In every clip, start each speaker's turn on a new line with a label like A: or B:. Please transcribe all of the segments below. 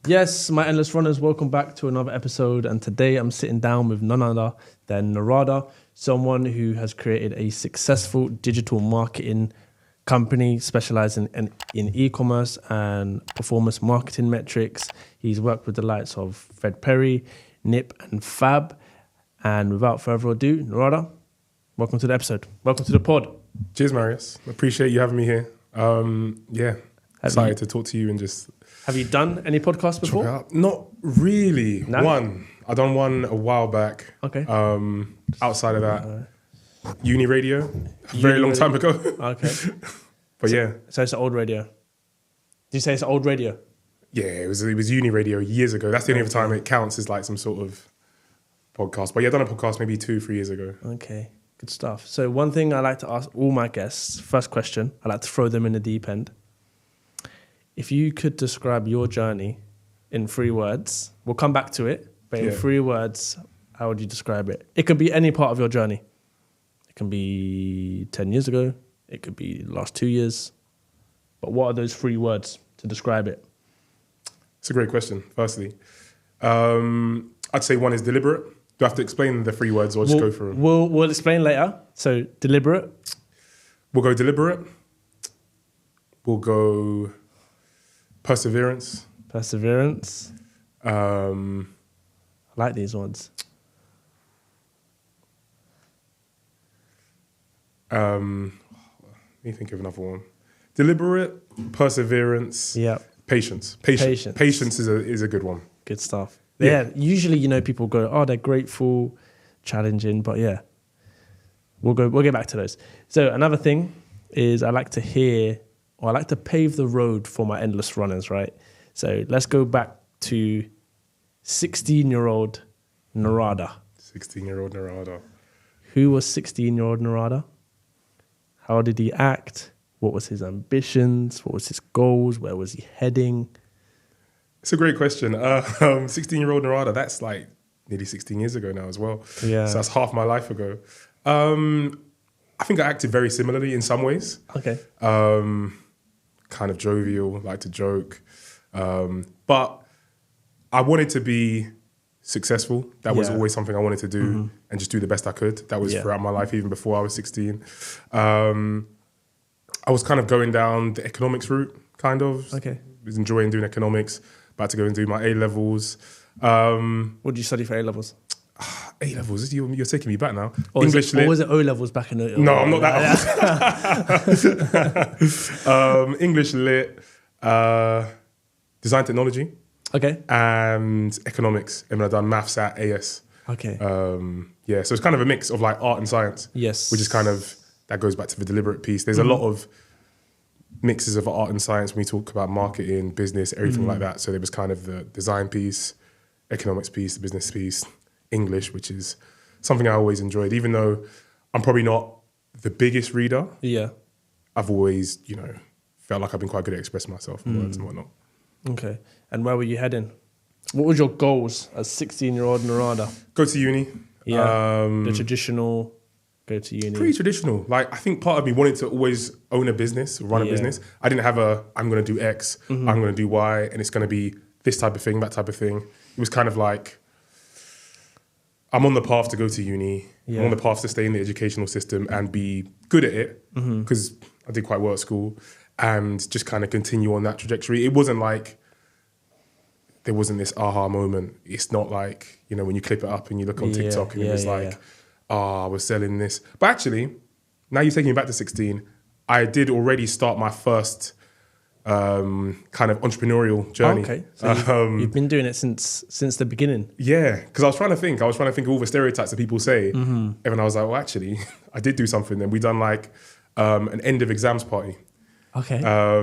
A: Yes, my endless runners, welcome back to another episode. And today I'm sitting down with none other than Narada, someone who has created a successful digital marketing company specializing in e-commerce and performance marketing metrics. He's worked with the likes of Fred Perry, Nip, and Fab. And without further ado, Narada, welcome to the episode. Welcome to the pod.
B: Cheers, Marius. Appreciate you having me here. Excited to talk to you and just...
A: Have you done any podcasts before?
B: Not really.
A: No?
B: One. I done one a while back.
A: Okay.
B: Outside of that, uni radio, a very long time ago.
A: Okay.
B: But yeah.
A: So it's an old radio. Did you say it's an old radio?
B: Yeah, it was uni radio years ago. That's the only other time it counts as like some sort of podcast. But yeah, I've done a podcast maybe 2-3 years ago.
A: Okay, good stuff. So one thing I like to ask all my guests, first question, I like to throw them in the deep end. If you could describe your journey in 3 words, we'll come back to it, but in 3 words, how would you describe it? It could be any part of your journey. It can be 10 years ago. It could be the last 2 years. But what are those 3 words to describe it?
B: It's a great question, firstly. I'd say one is deliberate. Do I have to explain the 3 words or just go for them?
A: We'll explain later. So deliberate.
B: We'll go deliberate. We'll go... Perseverance.
A: I like these ones.
B: Let me think of another one. Deliberate, perseverance, patience. Patience is a good one.
A: Good stuff. Yeah. Usually, people go, oh, they're grateful, challenging, but yeah, we'll get back to those. So another thing is I like to pave the road for my endless runners, right? So let's go back to 16-year-old Narada.
B: 16-year-old Narada.
A: Who was 16-year-old Narada? How did he act? What was his ambitions? What was his goals? Where was he heading?
B: It's a great question. 16-year-old Narada, that's like nearly 16 years ago now as well.
A: Yeah.
B: So that's half my life ago. I think I acted very similarly in some ways.
A: Okay.
B: Kind of jovial, like to joke. But I wanted to be successful. That was always something I wanted to do and just do the best I could. That was throughout my life, even before I was 16. I was kind of going down the economics route, kind of.
A: Okay.
B: Was enjoying doing economics, about to go and do my A-levels.
A: What did you study for A-levels?
B: A-levels, you're taking me back now.
A: Or
B: English lit.
A: Or was it O-levels back in the...
B: No, I'm not that. English lit, design technology.
A: Okay.
B: And economics. And I've done maths at AS.
A: Okay.
B: So it's kind of a mix of like art and science.
A: Yes.
B: Which is kind of, that goes back to the deliberate piece. There's a lot of mixes of art and science when we talk about marketing, business, everything like that. So there was kind of the design piece, economics piece, the business piece, English, which is something I always enjoyed. Even though I'm probably not the biggest reader, I've always, felt like I've been quite good at expressing myself in words and whatnot.
A: Okay. And where were you heading? What was your goals as 16-year-old Narada?
B: Go to uni.
A: Yeah. The traditional, go to uni.
B: Pretty traditional. Like, I think part of me wanted to always own a business, run a business. I didn't have I'm going to do X, I'm going to do Y, and it's going to be this type of thing, that type of thing. It was kind of like, I'm on the path to go to uni. Yeah. I'm on the path to stay in the educational system and be good at it, because I did quite well at school, and just kind of continue on that trajectory. It wasn't like there wasn't this aha moment. It's not like, when you clip it up and you look on TikTok and it was I was selling this. But actually, now you're taking me back to 16, I did already start my first kind of entrepreneurial journey.
A: Okay, so you've been doing it since the beginning.
B: Yeah, because I was trying to think of all the stereotypes that people say, and then I was like, well, actually, I did do something. And we done like an end of exams party.
A: Okay.
B: How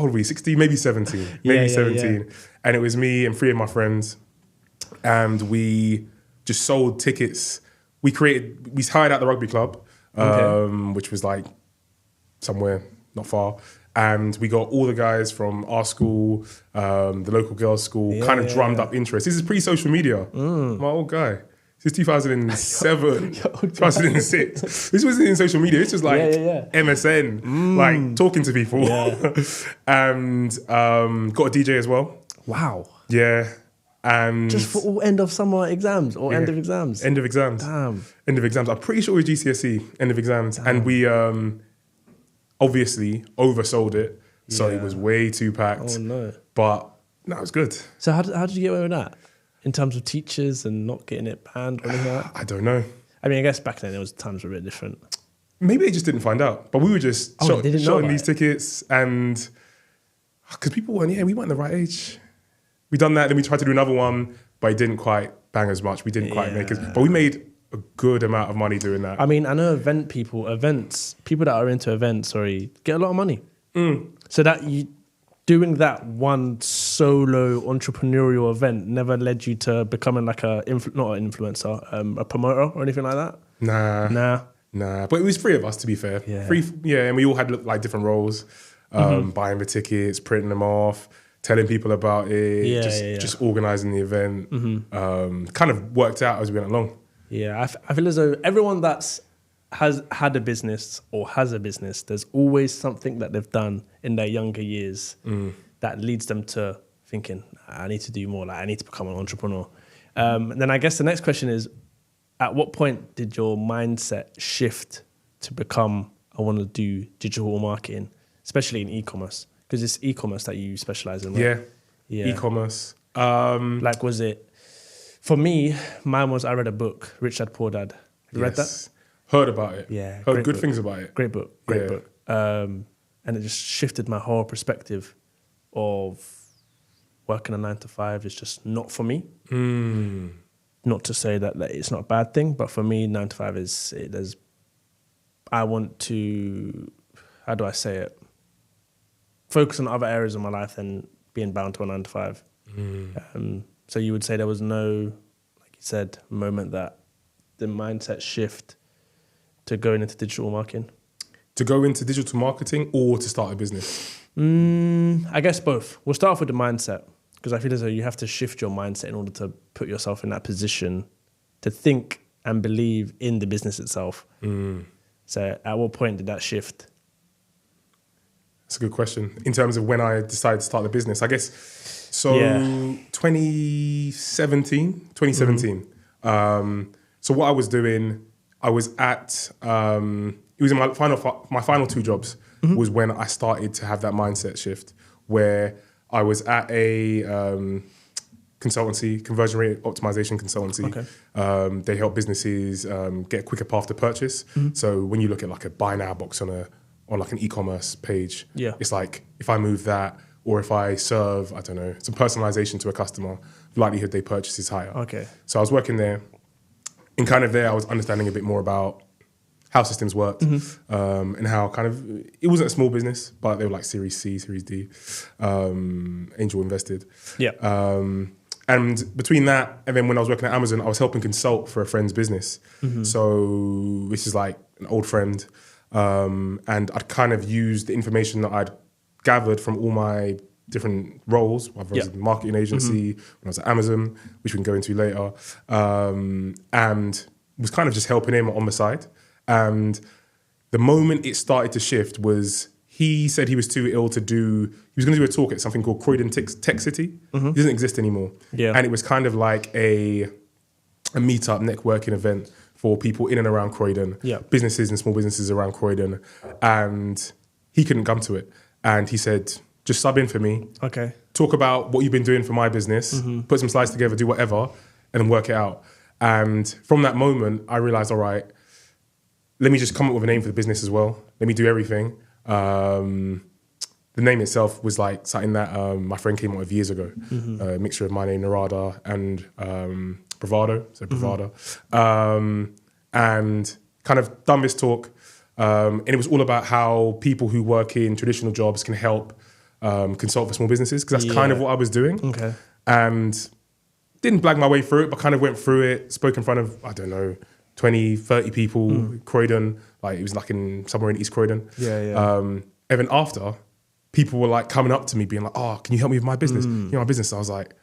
B: old were we? 16, maybe 17, maybe 17. Yeah. And it was me and 3 of my friends, and we just sold tickets. We hired out the rugby club, which was like somewhere not far. And we got all the guys from our school, the local girls' school, kind of drummed up interest. This is pre-social media. My old guy. This is 2007, 2006. This wasn't in social media. This was like MSN, like talking to people. And got a DJ as well.
A: Wow.
B: Yeah. And
A: Just for all end of summer exams or end of exams?
B: End of exams.
A: Damn.
B: End of exams. I'm pretty sure it was GCSE, end of exams.
A: Damn.
B: And we obviously oversold it. So
A: Yeah.
B: it was way too packed.
A: Oh, no.
B: But no, it was good.
A: So how did you get away with that? In terms of teachers and not getting it banned or anything like that?
B: I don't know.
A: I mean, I guess back then it was times were a bit different.
B: Maybe they just didn't find out. But we were just
A: they didn't know
B: shotting
A: about
B: these
A: it.
B: tickets. And because people weren't, we weren't the right age. We done that. Then we tried to do another one, but it didn't quite bang as much. We didn't quite make it. But we made a good amount of money doing that.
A: I mean, I know people that are into events, get a lot of money. So that doing that one solo entrepreneurial event never led you to becoming like not an influencer, a promoter or anything like that?
B: Nah. But it was three of us, to be fair.
A: Yeah.
B: And we all had like different roles, buying the tickets, printing them off, telling people about it, just organising the event. Kind of worked out as we went along.
A: Yeah, I feel as though everyone has had a business or has a business, there's always something that they've done in their younger years that leads them to thinking, I need to do more, like I need to become an entrepreneur. And then I guess the next question is, at what point did your mindset shift to become, I want to do digital marketing, especially in e-commerce? Because it's e-commerce that you specialize in, right?
B: Yeah. E-commerce.
A: Like, was it, for me, mine was, I read a book, Rich Dad Poor Dad. Have you read that?
B: Heard about it.
A: Yeah.
B: Heard good things about it.
A: Great book. And it just shifted my whole perspective of working a 9 to 5 is just not for me. Not to say that it's not a bad thing, but for me, 9 to 5 I want to, how do I say it? Focus on other areas of my life than being bound to a 9 to 5. So you would say there was no, like you said, moment that the mindset shift to going into digital marketing?
B: To go into digital marketing or to start a business?
A: I guess both. We'll start off with the mindset, because I feel as though you have to shift your mindset in order to put yourself in that position to think and believe in the business itself. So at what point did that shift?
B: That's a good question. In terms of when I decided to start the business, I guess, 2017. So what I was doing, I was at, it was in my final 2 jobs was when I started to have that mindset shift, where I was at a consultancy, conversion rate optimization consultancy.
A: Okay.
B: They help businesses get a quicker path to purchase. So when you look at like a buy now box on like an e-commerce page, it's like if I move that, or if I serve, I don't know, some personalization to a customer, the likelihood they purchase is higher.
A: Okay.
B: So I was working there, and kind of there I was understanding a bit more about how systems worked, and how kind of, it wasn't a small business, but they were like Series C, Series D, angel invested. And between that, and then when I was working at Amazon, I was helping consult for a friend's business. So this is like an old friend, and I'd kind of used the information that I'd gathered from all my different roles, whether I was in a marketing agency, when I was at Amazon, which we can go into later, and was kind of just helping him on the side. And the moment it started to shift was, he said he was too ill to do, he was going to do a talk at something called Croydon Tech City. It doesn't exist anymore. And it was kind of like a meetup, networking event for people in and around Croydon, businesses and small businesses around Croydon. And he couldn't come to it. And he said, just sub in for me.
A: Okay.
B: Talk about what you've been doing for my business, put some slides together, do whatever, and then work it out. And from that moment, I realized, all right, let me just come up with a name for the business as well. Let me do everything. The name itself was like something that my friend came up with years ago. A mixture of my name, Narada, and Bravado, so Bravada. And kind of done this talk. And it was all about how people who work in traditional jobs can help consult for small businesses, because that's kind of what I was doing.
A: Okay.
B: And didn't blag my way through it, but kind of went through it, spoke in front of, I don't know, 20, 30 people, Croydon, like it was like somewhere in East Croydon. And then after, people were like coming up to me being like, oh, can you help me with my business? You know, my business. I was like,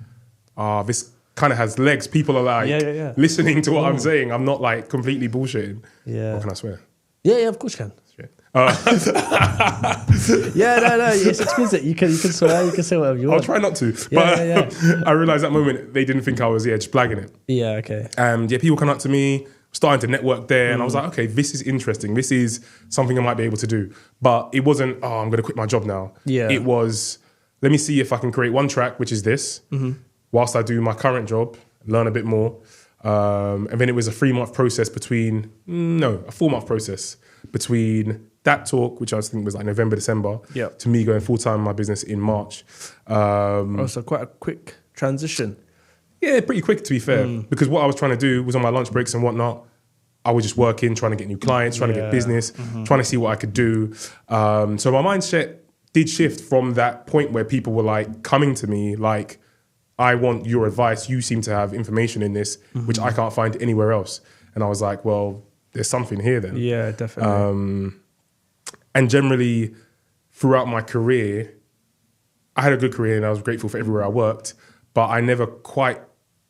B: this kind of has legs. People are like listening to what I'm saying. I'm not like completely bullshitting. Or can I swear?
A: Yeah, of course you can. Yeah, no, it's exquisite. You can swear, you can say whatever you want.
B: I'll try not to.
A: Yeah,
B: But I realized that moment they didn't think I was just blagging it.
A: Yeah, okay.
B: And people come up to me, starting to network there, and I was like, okay, this is interesting. This is something I might be able to do. But it wasn't, I'm going to quit my job now.
A: Yeah.
B: It was, let me see if I can create one track, which is this, whilst I do my current job, learn a bit more. And then it was a 4-month process between that talk, which I think was like November, December, to me going full-time in my business in March.
A: So quite a quick transition.
B: Yeah, pretty quick to be fair, because what I was trying to do was on my lunch breaks and whatnot, I was just working, trying to get new clients, trying to get business, trying to see what I could do. So my mindset did shift from that point where people were like coming to me like, I want your advice. You seem to have information in this, which I can't find anywhere else. And I was like, well, there's something here then.
A: Yeah, definitely.
B: And generally, throughout my career, I had a good career and I was grateful for everywhere I worked, but I never quite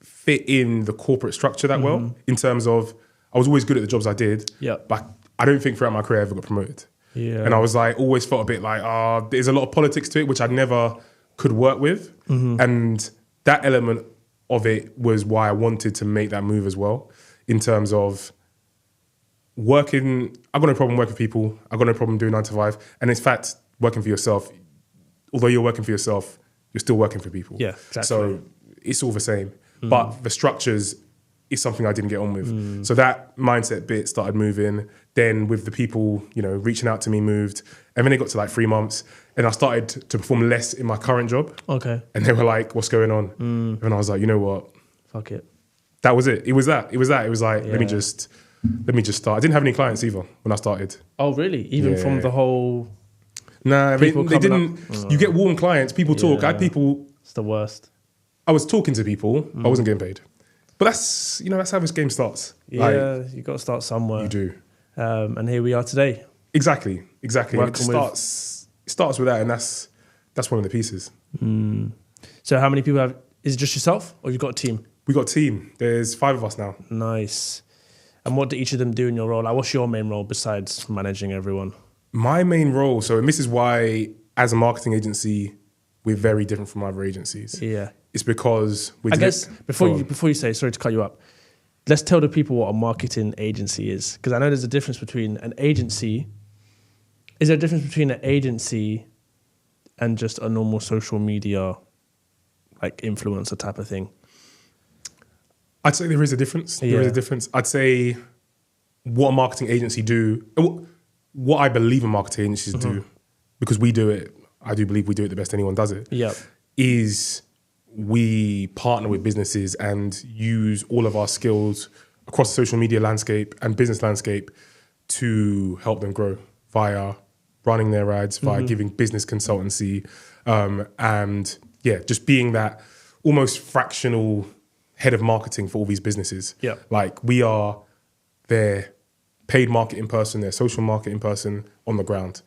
B: fit in the corporate structure that well, in terms of, I was always good at the jobs I did, but I don't think throughout my career I ever got promoted.
A: Yeah.
B: And I was like, always felt a bit like, there's a lot of politics to it, which I never could work with. And that element of it was why I wanted to make that move as well, in terms of working. I've got no problem working with people. I've got no problem doing 9 to 5. And in fact, working for yourself, although you're working for yourself, you're still working for people.
A: Yeah, exactly.
B: So it's all the same. But the structures is something I didn't get on with. So that mindset bit started moving. Then with the people, reaching out to me moved. And then it got to like 3 months. And I started to perform less in my current job.
A: Okay.
B: And they were like, what's going on? And I was like, you know what?
A: Fuck it.
B: That was it. It was that. It was like, let me just start. I didn't have any clients either when I started.
A: Oh, really? Even from the whole...
B: Nah, they didn't. You get warm clients. People talk. I had people...
A: It's the worst.
B: I was talking to people. I wasn't getting paid. But that's how this game starts.
A: Yeah, you got to start somewhere.
B: You do.
A: And here we are today.
B: Exactly. It starts with that, and that's one of the pieces.
A: So how many people have... Is it just yourself or you've got a team?
B: We got a team. There's 5 of us now.
A: Nice. And what do each of them do in your role? Like, what's your main role besides managing everyone? My
B: main role, and this is why, as a marketing agency, we're very different from other agencies.
A: Yeah.
B: It's because
A: I guess before you say, sorry to cut you up, let's tell the people what a marketing agency is. Because I know there's a difference between an agency. Is there a difference between an agency and just a normal social media, like influencer type of thing?
B: I'd say there is a difference. There is a difference. I'd say what a marketing agency do, what I believe a marketing agencies do, because we do it, I do believe we do it the best anyone does it, is we partner with businesses and use all of our skills across the social media landscape and business landscape to help them grow via running their ads, via giving business consultancy, and just being that almost fractional head of marketing for all these businesses. Yeah. Like, we are their paid marketing person, their social marketing person on the ground.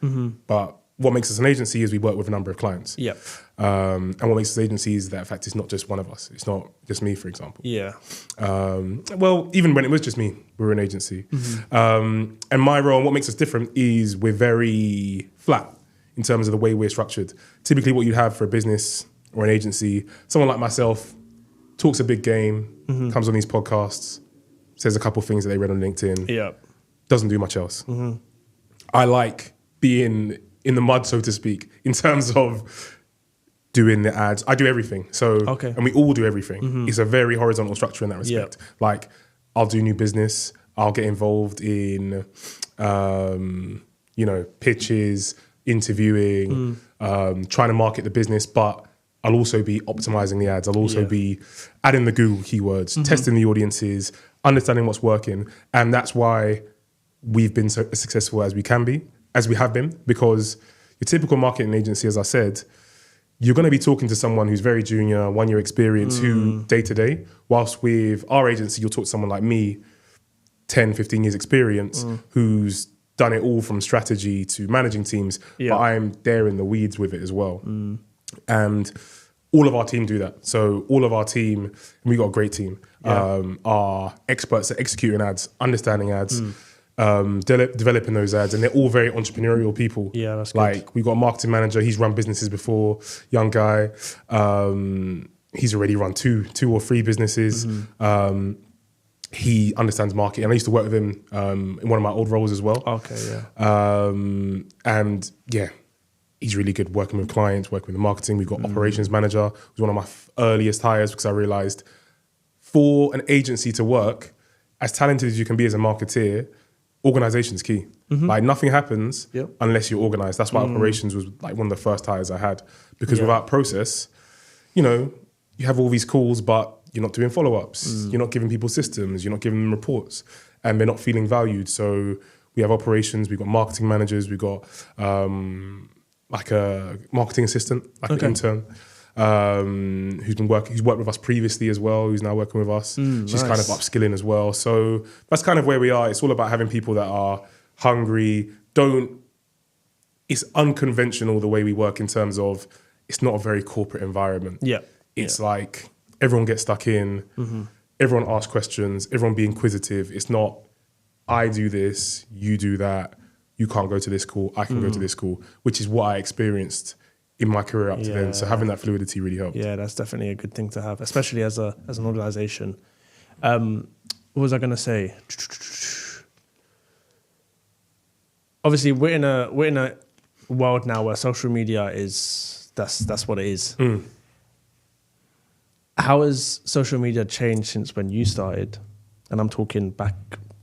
B: But what makes us an agency is we work with a number of clients. Yeah. And what makes us an agency is that, in fact, it's not just one of us. It's not just me, for example. Yeah. Well, even when it was just me, we were an agency. And my role, and what makes us different, is we're very flat in terms of the way we're structured. Typically what you'd have for a business or an agency, someone like myself talks a big game, comes on these podcasts, says a couple of things that they read on LinkedIn, doesn't do much else. I like being in the mud, so to speak, in terms of doing the ads. I do everything. And we all do everything. It's a very horizontal structure in that respect. Like, I'll do new business. I'll get involved in, pitches, interviewing, trying to market the business, but I'll also be optimizing the ads. I'll also be adding the Google keywords, testing the audiences, understanding what's working. And that's why we've been so successful as we have been, because your typical marketing agency, as I said, you're going to be talking to someone who's very junior, 1 year experience, who day to day, whilst with our agency, you'll talk to someone like me, 10, 15 years experience, who's done it all from strategy to managing teams, but I'm there in the weeds with it as well. And all of our team do that. So all of our team, and we got a great team, are experts at executing ads, understanding ads, developing those ads, and they're all very entrepreneurial people.
A: Yeah, that's good.
B: Like we got a marketing manager. He's run businesses before. Young guy. He's already run two or three businesses. He understands marketing. And I used to work with him in one of my old roles as well.
A: Okay, yeah.
B: And yeah, he's really good working with clients, working with the marketing. We've got operations manager, who's one of my earliest hires, because I realized for an agency to work, as talented as you can be as a marketeer, organization is key. Like nothing happens unless you're organized. That's why operations was like one of the first hires I had, because without process, you know, you have all these calls, but you're not doing follow-ups. You're not giving people systems. You're not giving them reports, and they're not feeling valued. So we have operations. We've got marketing managers. We've got like a marketing assistant, like an intern, who's worked with us previously as well, who's now working with us. She's kind of upskilling as well. So that's kind of where we are. It's all about having people that are hungry. It's unconventional the way we work in terms of it's not a very corporate environment.
A: Yeah.
B: It's like everyone gets stuck in, everyone asks questions, everyone be inquisitive. It's not, I do this, you do that, you can't go to this school, I can go to this school, which is what I experienced in my career up to then. So having that fluidity really helped.
A: Yeah, that's definitely a good thing to have, especially as an organization. What was I going to say? Obviously, we're in a world now where social media is that's what it is. How has social media changed since when you started? And I'm talking back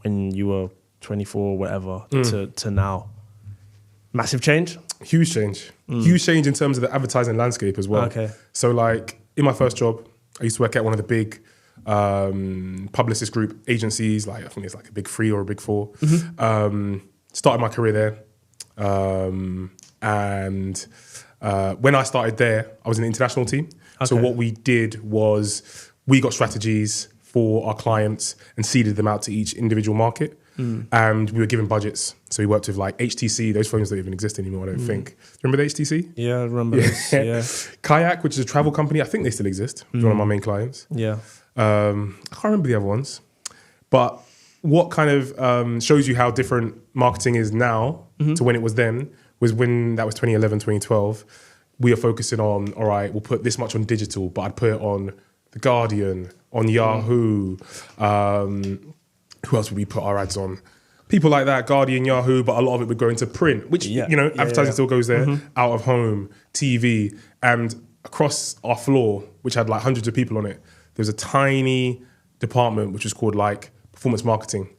A: when you were 24 or whatever to now. Massive change?
B: Huge change. Huge change in terms of the advertising landscape as well.
A: Okay.
B: So like in my first job, I used to work at one of the big publicist group agencies, like I think it's like a big 3 or a big 4. Started my career there. And when I started there, I was in the international team. Okay. So what we did was we got strategies for our clients and seeded them out to each individual market. And we were given budgets. So we worked with like HTC. Those phones don't even exist anymore, I don't think. Do you remember the HTC?
A: Yeah, I remember this. Yeah.
B: Kayak, which is a travel company. I think they still exist. It's one of my main clients.
A: Yeah.
B: I can't remember the other ones. But what kind of shows you how different marketing is now to when it was then was when that was 2011, 2012. We are focusing on, all right, we'll put this much on digital, but I'd put it on The Guardian, on Yahoo. Who else would we put our ads on? People like that, Guardian, Yahoo, but a lot of it would go into print, which, advertising still goes there, out of home, TV. And across our floor, which had like hundreds of people on it, there was a tiny department which was called like performance marketing.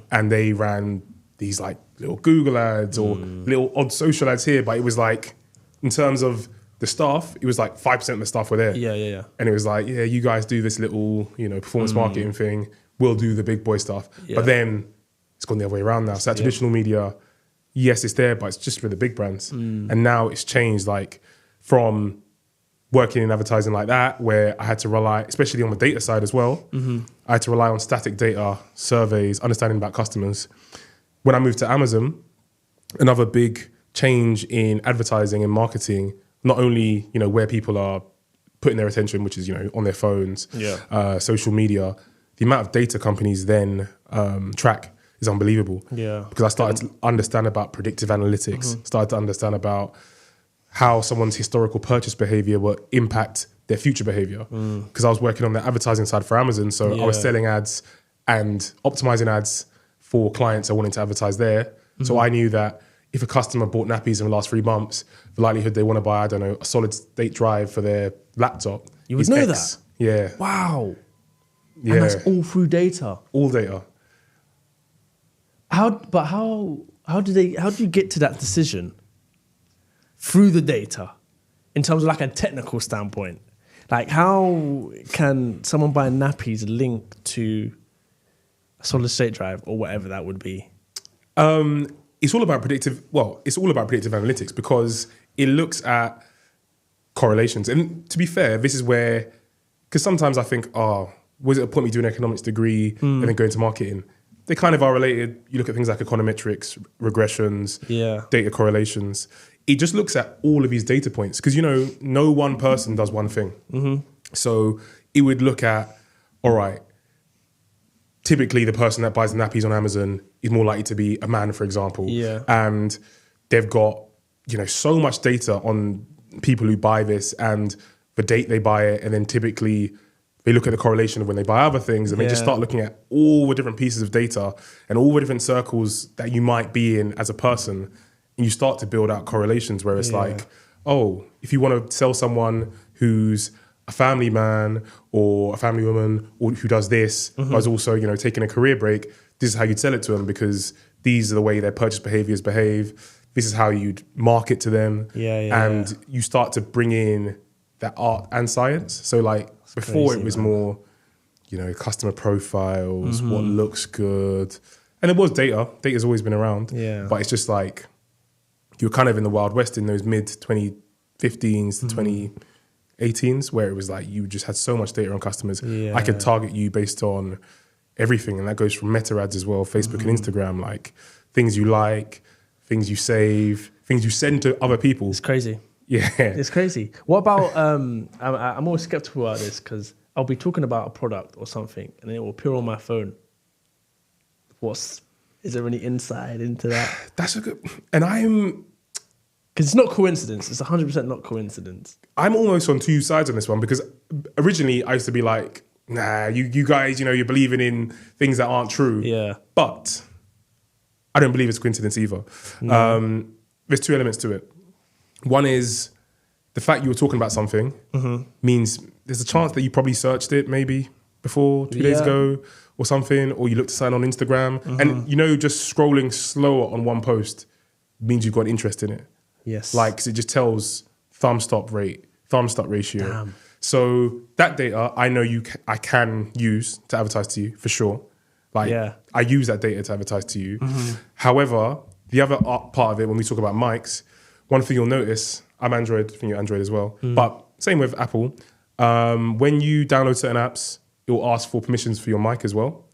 B: And they ran these like little Google ads or little odd social ads here, but it was like, in terms of the staff, it was like 5% of the staff were there.
A: Yeah.
B: And it was like, yeah, you guys do this little, performance marketing thing. We'll do the big boy stuff.
A: Yeah.
B: But then it's gone the other way around now. So that traditional media, yes, it's there, but it's just for the big brands. And now it's changed, like from working in advertising like that, where I had to rely, especially on the data side as well, I had to rely on static data, surveys, understanding about customers. When I moved to Amazon, another big change in advertising and marketing, not only, where people are putting their attention, which is, on their phones, social media, the amount of data companies then track is unbelievable. Yeah. Because I started to understand about predictive analytics, started to understand about how someone's historical purchase behavior will impact their future behavior. Because I was working on the advertising side for Amazon, so I was selling ads and optimizing ads for clients that wanted to advertise there. So I knew that if a customer bought nappies in the last 3 months, the likelihood they want to buy, a solid state drive for their laptop.
A: You would know
B: X.
A: that?
B: Yeah.
A: Wow.
B: Yeah.
A: And that's all through data.
B: All data.
A: How do you get to that decision? Through the data, in terms of like a technical standpoint. Like how can someone buy nappies link to a solid state drive or whatever that would be?
B: It's all about predictive analytics, because it looks at correlations. And to be fair, this is where, because sometimes I think, was it a point me doing an economics degree and then going to marketing? They kind of are related. You look at things like econometrics, regressions, data correlations. It just looks at all of these data points, because, no one person does one thing. So it would look at, all right, typically the person that buys nappies on Amazon is more likely to be a man, for example.
A: Yeah.
B: And they've got, so much data on people who buy this and the date they buy it. And then typically they look at the correlation of when they buy other things, and they just start looking at all the different pieces of data and all the different circles that you might be in as a person. And you start to build out correlations where it's like, oh, if you want to sell someone who's a family man or a family woman or who does this, but is also, taking a career break, this is how you'd sell it to them, because these are the way their purchase behaviors behave. This is how you'd market to them. And you start to bring in that art and science. So like before it was more, customer profiles, what looks good. And it was data. Data's always been around. But it's just like, you're kind of in the Wild West in those mid 2015s to 2018s, where it was like you just had so much data on customers. I could target you based on everything, and that goes from meta ads as well, Facebook and Instagram, like things you like, things you save, things you send to other people.
A: It's crazy.
B: Yeah.
A: It's crazy. What about, I'm always skeptical about this because I'll be talking about a product or something and it will appear on my phone. Is there any insight into that?
B: That's a good, and
A: because it's not coincidence. It's 100% not coincidence.
B: I'm almost on two sides on this one, because originally I used to be like, nah, you guys, you're believing in things that aren't true.
A: Yeah.
B: But I don't believe it's coincidence either.
A: No.
B: There's two elements to it. One is the fact you were talking about something means there's a chance that you probably searched it maybe before 2 days ago or something, or you looked at something on Instagram. And, just scrolling slower on one post means you've got an interest in it.
A: Yes.
B: Like, 'cause it just tells thumb stop ratio.
A: Damn.
B: So that data, I know I can use to advertise to you for sure. Like, I use that data to advertise to you. However, the other part of it, when we talk about mics, one thing you'll notice, I'm Android, I think you're Android as well, but same with Apple. When you download certain apps, it will ask for permissions for your mic as well,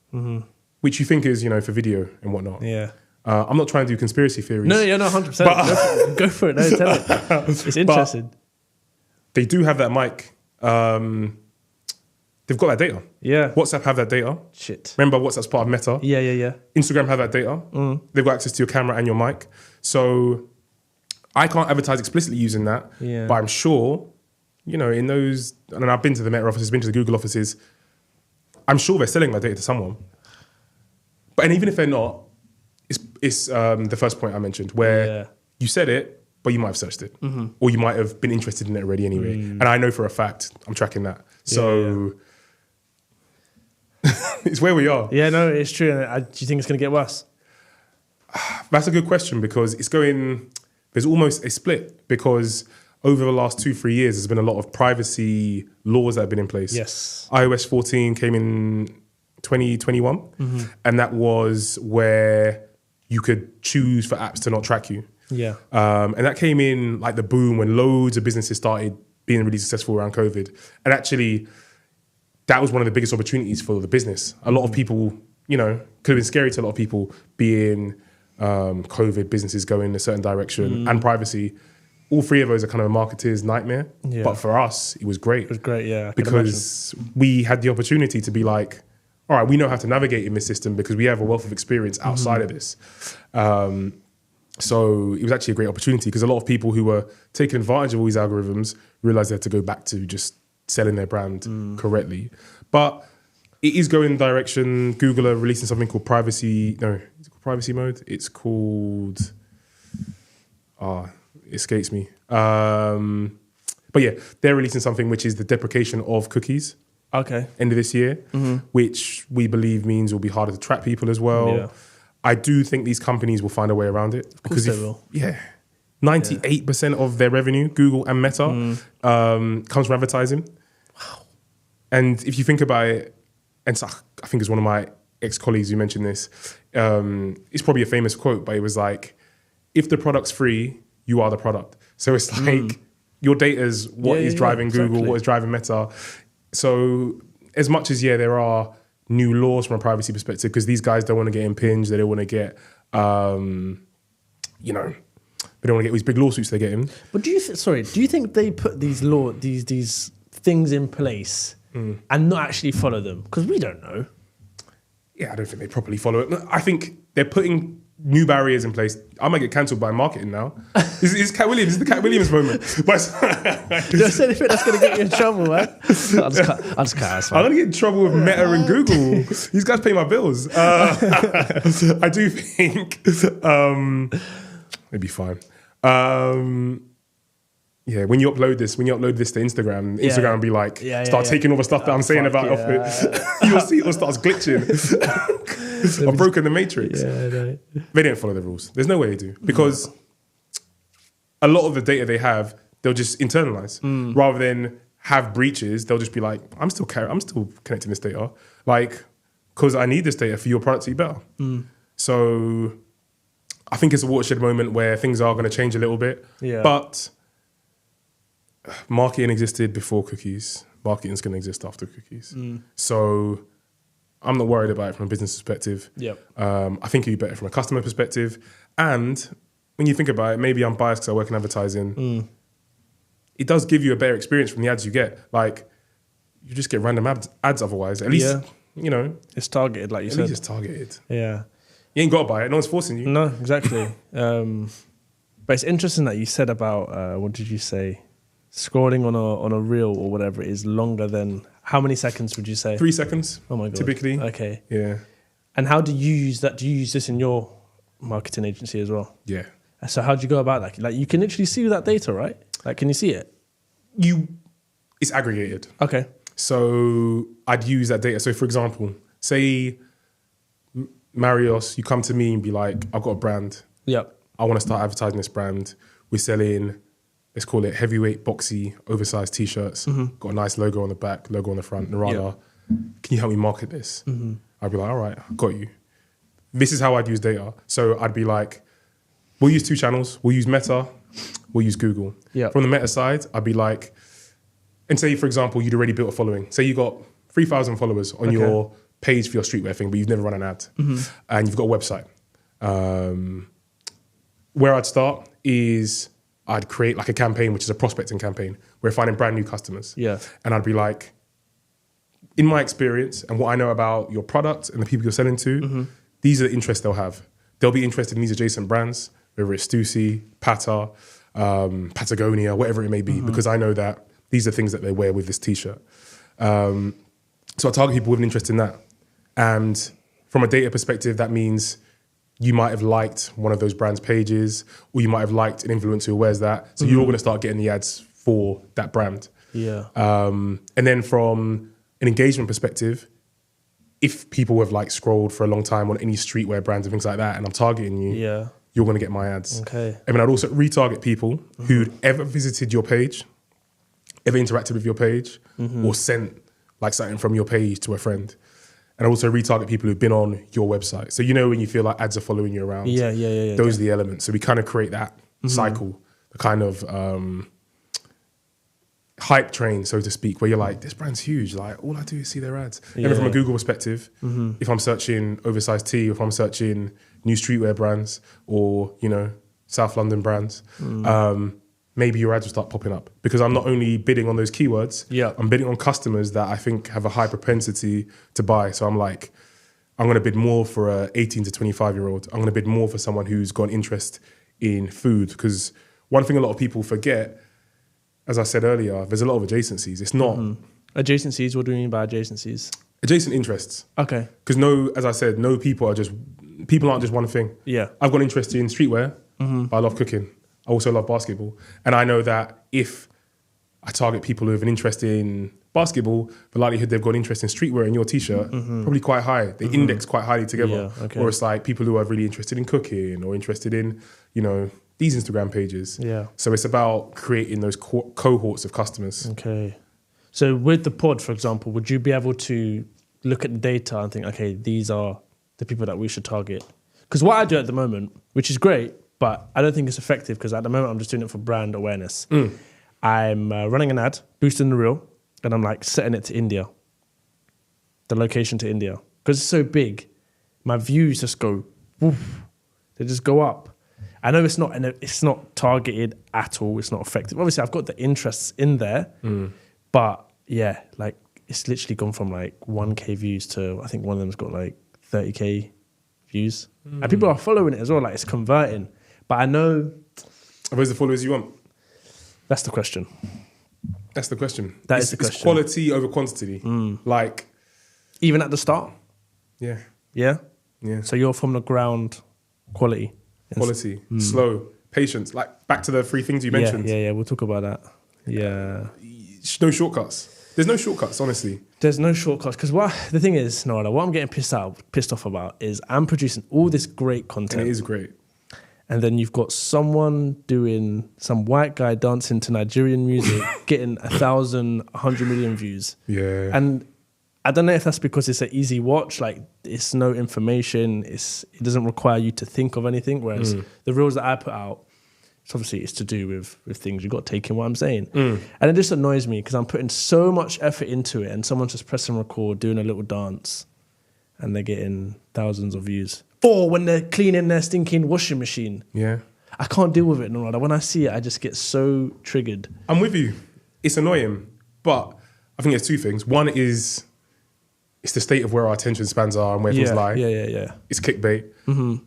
B: which you think is, for video and whatnot.
A: Yeah.
B: I'm not trying to do conspiracy theories.
A: No, 100%. Go for it. No, tell it. It's interesting.
B: But they do have that mic. They've got that data.
A: Yeah.
B: WhatsApp have that data.
A: Shit.
B: Remember, WhatsApp's part of Meta.
A: Yeah.
B: Instagram have that data. They've got access to your camera and your mic. So I can't advertise explicitly using that.
A: Yeah.
B: But I'm sure, in those, and I've been to the Meta offices, been to the Google offices, I'm sure they're selling that data to someone. And even if they're not, it's the first point I mentioned, where you said it, but you might have searched it. Or you might have been interested in it already anyway. And I know for a fact I'm tracking that. So it's where we are.
A: Yeah, no, it's true. Do you think it's going to get worse?
B: That's a good question, because there's almost a split, because over the last 2-3 years, there's been a lot of privacy laws that have been in place.
A: Yes.
B: iOS 14 came in 2021, and that was where you could choose for apps to not track you.
A: Yeah.
B: And that came in like the boom when loads of businesses started being really successful around COVID. And actually, that was one of the biggest opportunities for the business. A lot of people, could have been scary to a lot of people, being COVID, businesses going in a certain direction, and privacy. All three of those are kind of a marketer's nightmare. Yeah. But for us, it was great.
A: It was great, yeah.
B: Because we had the opportunity to be like, all right, we know how to navigate in this system because we have a wealth of experience outside of this. So it was actually a great opportunity, because a lot of people who were taking advantage of all these algorithms realized they had to go back to just selling their brand correctly. But it is going in the direction. Google are releasing something called privacy. No, is it called privacy mode? It's called, it escapes me. But yeah, they're releasing something which is the deprecation of cookies.
A: Okay.
B: End of this year, which we believe means it will be harder to track people as well. Yeah. I do think these companies will find a way around it.
A: Of course they will.
B: Yeah. 98% of their revenue, Google and Meta, comes from advertising. Wow. And if you think about it, and so I think it's one of my ex-colleagues who mentioned this, it's probably a famous quote, but it was like, if the product's free, you are the product. So it's like your data is what is driving Google, what is driving Meta. So as much as, there are new laws from a privacy perspective, because these guys don't want to get impinged, they don't want to get, they don't want to get these big lawsuits they're getting.
A: But do you think they put these these things in place and not actually follow them? Because we don't know.
B: Yeah, I don't think they properly follow it. I think they're putting new barriers in place. I might get cancelled by marketing now. It's Cat Williams. It's the Cat Williams moment. But
A: Don't say anything that's going to get you in trouble, man. I'll just cut.
B: I'm going to get in trouble with Meta and Google. These guys pay my bills. I do think it'd be fine. Yeah, when you upload this to Instagram, Instagram will be like, start taking all the stuff that I'm saying about off it. You'll see it all starts glitching. I've broken the matrix.
A: Yeah,
B: They don't follow the rules. There's no way they do. Because a lot of the data they have, they'll just internalize. Rather than have breaches, they'll just be like, I'm still connecting this data. Like, because I need this data for your product to be better. So I think it's a watershed moment where things are going to change a little bit.
A: Yeah.
B: But marketing existed before cookies. Marketing's going to exist after cookies. So I'm not worried about it from a business perspective. I think it'd be better from a customer perspective. And when you think about it, maybe I'm biased because I work in advertising. It does give you a better experience from the ads you get. Like, you just get random ads otherwise. At least, you know.
A: It's targeted, like you said.
B: At least it's targeted.
A: Yeah.
B: You ain't got to buy it. No one's forcing you.
A: No, exactly. But it's interesting that you said about, what did you say? Scrolling on a reel or whatever is longer than, how many seconds would you say?
B: 3 seconds.
A: Oh my God.
B: Typically.
A: Okay.
B: Yeah.
A: And how do you use that? Do you use this in your marketing agency as well?
B: Yeah.
A: So how do you go about that? Like, you can literally see that data, right? Like, can you see it?
B: It's aggregated.
A: Okay.
B: So I'd use that data. So for example, say Marios, you come to me and be like, I've got a brand.
A: Yep.
B: I want to start advertising this brand. We're selling, let's call it heavyweight, boxy, oversized t-shirts. Got a nice logo on the back, logo on the front, Narada. Can you help me market this? I'd be like, all right, I got you. This is how I'd use data. So I'd be like, we'll use 2 channels. We'll use Meta. We'll use Google. From the Meta side, I'd be like, and say, for example, you'd already built a following. Say you got 3,000 followers on your page for your streetwear thing, but you've never run an ad. And you've got a website. Where I'd start is I'd create like a campaign, which is a prospecting campaign. We're finding brand new customers. And I'd be like, in my experience and what I know about your product and the people you're selling to, these are the interests they'll have. They'll be interested in these adjacent brands, whether it's Stussy, Pata, Patagonia, whatever it may be, because I know that these are things that they wear with this t-shirt. So I target people with an interest in that. And from a data perspective, that means you might have liked one of those brands' pages, or you might have liked an influencer who wears that. So you're going to start getting the ads for that brand. And then from an engagement perspective, if people have like scrolled for a long time on any streetwear brands and things like that, and I'm targeting you, you're going to get my ads. And then I'd also retarget people who'd ever visited your page, ever interacted with your page, or sent like something from your page to a friend. And also retarget people who've been on your website. So you know when you feel like ads are following you around. Those are the elements. So we kind of create that cycle, the kind of hype train, so to speak, where you're like, this brand's huge. Like, all I do is see their ads. And then from a Google perspective, if I'm searching oversized tee, or if I'm searching new streetwear brands, or, you know, South London brands, maybe your ads will start popping up, because I'm not only bidding on those keywords, I'm bidding on customers that I think have a high propensity to buy. So I'm like, I'm going to bid more for a 18 to 25-year-old. I'm going to bid more for someone who's got an interest in food, because one thing a lot of people forget, as I said earlier, there's a lot of adjacencies. It's not...
A: Adjacencies, what do you mean by adjacencies?
B: Adjacent interests.
A: Okay.
B: Because as I said, people aren't just one thing. I've got an interest in streetwear, but I love cooking. I also love basketball. And I know that if I target people who have an interest in basketball, the likelihood they've got an interest in streetwear in your t-shirt, probably quite high. They index quite highly together. Or it's like people who are really interested in cooking, or interested in, you know, these Instagram pages. So it's about creating those cohorts of customers.
A: Okay. So with the pod, for example, would you be able to look at the data and think, okay, these are the people that we should target? Because what I do at the moment, which is great, but I don't think it's effective, because at the moment I'm just doing it for brand awareness. I'm running an ad, boosting the reel, and I'm like setting it to India, the location to India. Because it's so big, my views just go, woof, they just go up. I know it's not targeted at all, it's not effective. Obviously I've got the interests in there, but yeah, like it's literally gone from like 1K views to, I think one of them's got like 30K views. And people are following it as well, like it's converting. But I know...
B: Where's the followers you want?
A: That's the question.
B: That's the question.
A: That is the question.
B: It's quality over quantity. Like...
A: Even at the start?
B: Yeah.
A: Yeah?
B: Yeah.
A: So you're from the ground quality?
B: Quality, slow, patience. Like back to the three things you mentioned.
A: Yeah. We'll talk about that. Yeah.
B: No shortcuts. There's no shortcuts, honestly.
A: There's no shortcuts because the thing is, Narada, what I'm getting pissed off about is I'm producing all this great content.
B: And it is great.
A: And then you've got someone doing some white guy dancing to Nigerian music, getting 1,000, 100 million views.
B: Yeah.
A: And I don't know if that's because it's an easy watch, like it's no information, it doesn't require you to think of anything. Whereas the reels that I put out, it's to do with things. You've got to take in what I'm saying. And it just annoys me because I'm putting so much effort into it and someone's just pressing record, doing a little dance and they're getting thousands of views. Or when they're cleaning their stinking washing machine.
B: Yeah.
A: I can't deal with it, Narada. When I see it, I just get so triggered.
B: I'm with you. It's annoying. But I think there's two things. One is... it's the state of where our attention spans are and where things lie.
A: Yeah.
B: It's clickbait.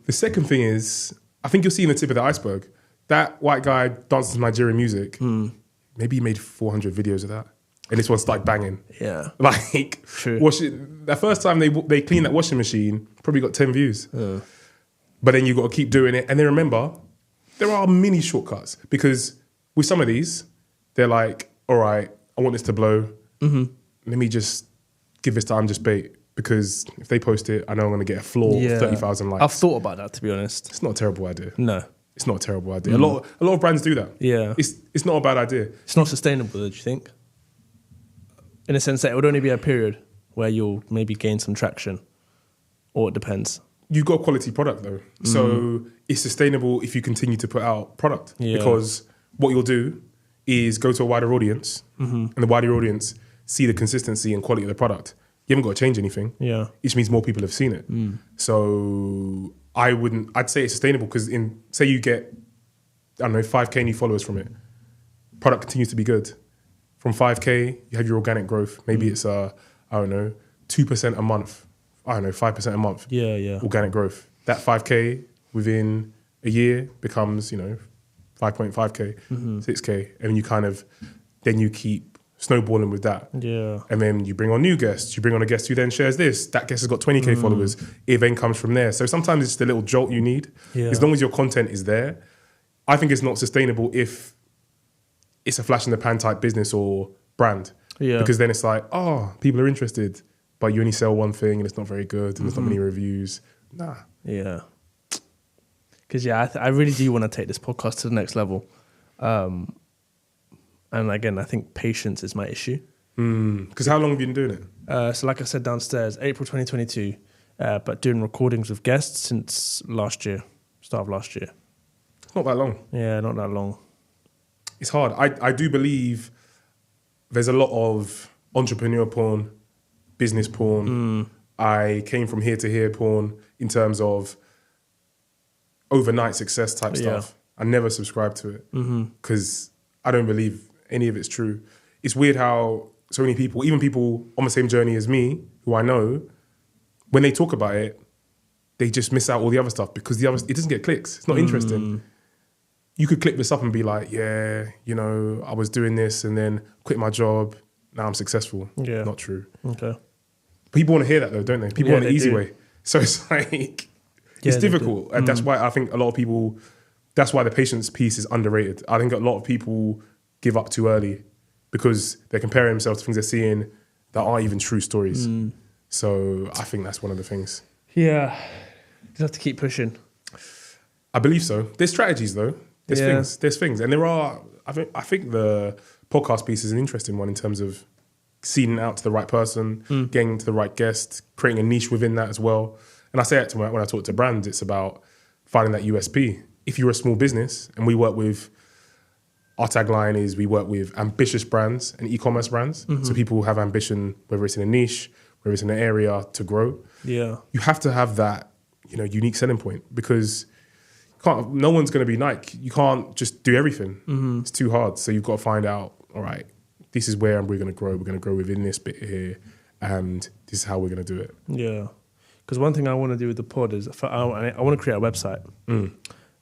B: The second thing is, I think you're seeing the tip of the iceberg. That white guy dances to Nigerian music. Maybe he made 400 videos of that. And this one started banging.
A: Yeah.
B: Like,
A: true.
B: The first time they cleaned that washing machine, probably got 10 views. But then you've got to keep doing it. And then remember, there are mini shortcuts. Because with some of these, they're like, all right, I want this to blow. Let me just... give this time just bait because if they post it, I know I'm going to get a floor of 30,000 likes.
A: I've thought about that, to be honest.
B: It's not a terrible idea.
A: No.
B: It's not a terrible idea. A lot of brands do that.
A: Yeah.
B: It's not a bad idea.
A: It's not sustainable, do you think? In a sense that it would only be a period where you'll maybe gain some traction, or it depends.
B: You've got a quality product though. So it's sustainable if you continue to put out product. Because what you'll do is go to a wider audience and the wider audience see the consistency and quality of the product. You haven't got to change anything. Yeah. Which means more people have seen it. So I'd say it's sustainable because say you get, 5K new followers from it. Product continues to be good. From 5K, you have your organic growth. Maybe it's 2% a month. 5% a month.
A: Yeah.
B: Organic growth. That 5K within a year becomes, 5.5K, 6K. And then you keep snowballing with that.
A: Yeah.
B: And then you bring on new guests. You bring on a guest who then shares this. That guest has got 20K followers. It then comes from there. So sometimes it's just a little jolt you need. Yeah. As long as your content is there. I think it's not sustainable if it's a flash in the pan type business or brand. Yeah. Because then it's like, people are interested, but you only sell one thing and it's not very good and there's not many reviews. Nah.
A: Yeah. Because, I really do want to take this podcast to the next level. And again, I think patience is my issue.
B: Because how long have you been doing it?
A: So like I said downstairs, April 2022, but doing recordings with guests since last year, start of last year.
B: It's not that long.
A: Yeah, not that long.
B: It's hard. I do believe there's a lot of entrepreneur porn, business porn. I came from here to here porn in terms of overnight success type stuff. I never subscribed to it because I don't believe any of it's true. It's weird how so many people, even people on the same journey as me, who I know, when they talk about it, they just miss out all the other stuff because it doesn't get clicks. It's not interesting. You could click this up and be like, I was doing this and then quit my job. Now I'm successful. Yeah. Not true. Okay. People want to hear that though, don't they? People want the easy way. So it's like, it's difficult. And that's why I think a lot of people, that's why the patience piece is underrated. I think a lot of people give up too early because they're comparing themselves to things they're seeing that aren't even true stories. So I think that's one of the things.
A: Yeah. You just have to keep pushing.
B: I believe so. There's strategies though. There's things. And there are, I think the podcast piece is an interesting one in terms of seeding out to the right person, getting to the right guest, creating a niche within that as well. And I say it when I talk to brands, it's about finding that USP. If you're a small business and we work with, our tagline is we work with ambitious brands and e-commerce brands. So people have ambition, whether it's in a niche, whether it's in an area to grow. Yeah. You have to have that, unique selling point because no one's going to be Nike. You can't just do everything. It's too hard. So you've got to find out, all right, this is where we're going to grow. We're going to grow within this bit here and this is how we're going to do it.
A: Yeah. Because one thing I want to do with the pod is I want to create a website.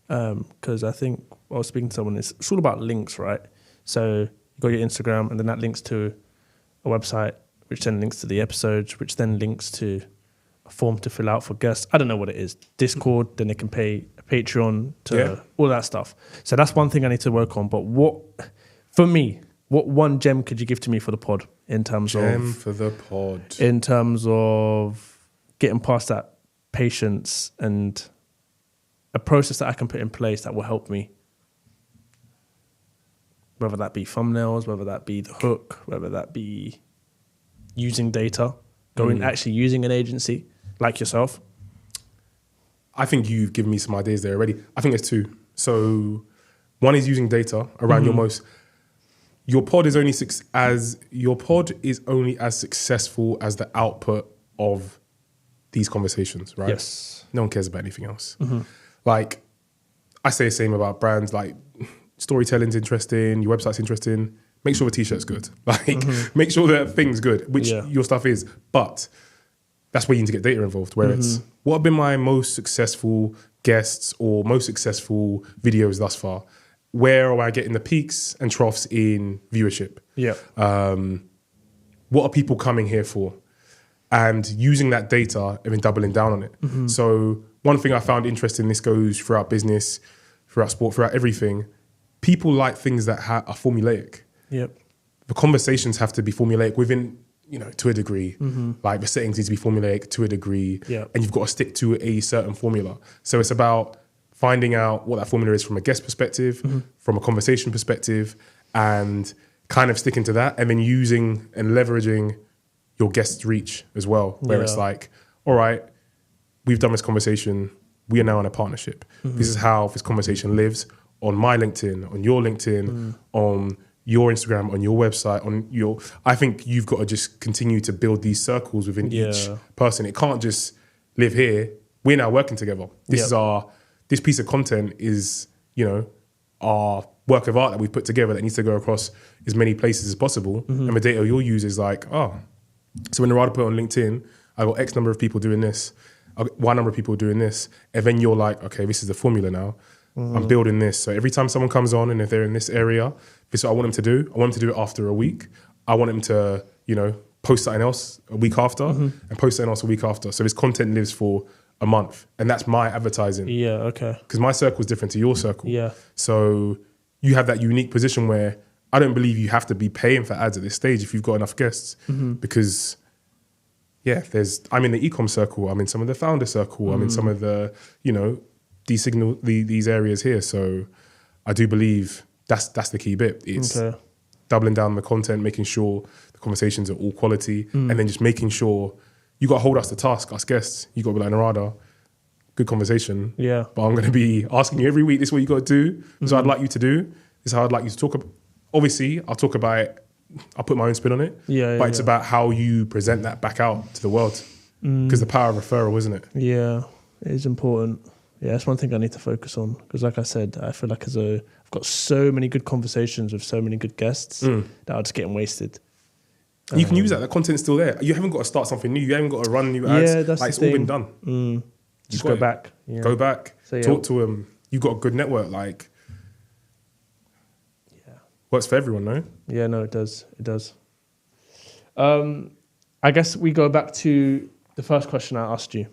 A: Because I think I was speaking to someone, it's all about links, right? So you got your Instagram, and then that links to a website, which then links to the episodes, which then links to a form to fill out for guests. I don't know what it is. Discord, then they can pay a Patreon to all that stuff. So that's one thing I need to work on. But what one gem could you give to me for the pod in terms of getting past that patience and a process that I can put in place that will help me? Whether that be thumbnails, whether that be the hook, whether that be using data, actually using an agency like yourself.
B: I think you've given me some ideas there already. I think there's two. So one is using data around your pod is only as successful as the output of these conversations, right?
A: Yes.
B: No one cares about anything else. Like I say the same about brands, like storytelling's interesting, your website's interesting. Make sure the t-shirt's good. Like make sure that thing's good, which your stuff is. But that's where you need to get data involved, where it's what have been my most successful guests or most successful videos thus far? Where am I getting the peaks and troughs in viewership? Yeah. What are people coming here for? And using that data and then doubling down on it. So one thing I found interesting, this goes throughout business, throughout sport, throughout everything, people like things that are formulaic. Yep. The conversations have to be formulaic within, to a degree. Like the settings need to be formulaic to a degree. Yep. And you've got to stick to a certain formula. So it's about finding out what that formula is from a guest perspective, from a conversation perspective, and kind of sticking to that, and then using and leveraging your guest's reach as well, where it's like, all right, we've done this conversation, we are now in a partnership. This is how this conversation lives on my LinkedIn, on your LinkedIn, on your Instagram, on your website, I think you've got to just continue to build these circles within each person. It can't just live here. We're now working together. This piece of content is, our work of art that we've put together that needs to go across as many places as possible. And the data you'll use is like, so when Narada put on LinkedIn, I got X number of people doing this, I got Y number of people doing this. And then you're like, okay, this is the formula now. I'm building this. So every time someone comes on and if they're in this area, this is what I want them to do. I want them to do it after a week. I want them to, post something else a week after and post something else a week after. So this content lives for a month. And that's my advertising. Yeah, okay. Because my circle is different to your circle. Yeah. So you have that unique position where I don't believe you have to be paying for ads at this stage if you've got enough guests. Because, I'm in the e-com circle. I'm in some of the founder circle. I'm in some of the, these areas here. So I do believe that's the key bit. It's doubling down on the content, making sure the conversations are all quality, and then just making sure you got to hold us to task, us guests. You got to be like, Narada, good conversation. Yeah. But I'm going to be asking you every week, this is what you got to do. This is what I'd like you to do. This is how I'd like you to talk about. Obviously, I'll talk about it. I'll put my own spin on it. But it's about how you present that back out to the world. Because the power of referral, isn't it? Yeah, it is important. Yeah, that's one thing I need to focus on. Because like I said, I feel like I've got so many good conversations with so many good guests that are just getting wasted. You can use that. That content's still there. You haven't got to start something new. You haven't got to run new ads. Yeah, that's like, it's all been done. Just go back. Yeah. Go back. So, talk to them. You've got a good network. Like, works for everyone, no? Yeah, no, it does. It does. I guess we go back to the first question I asked you.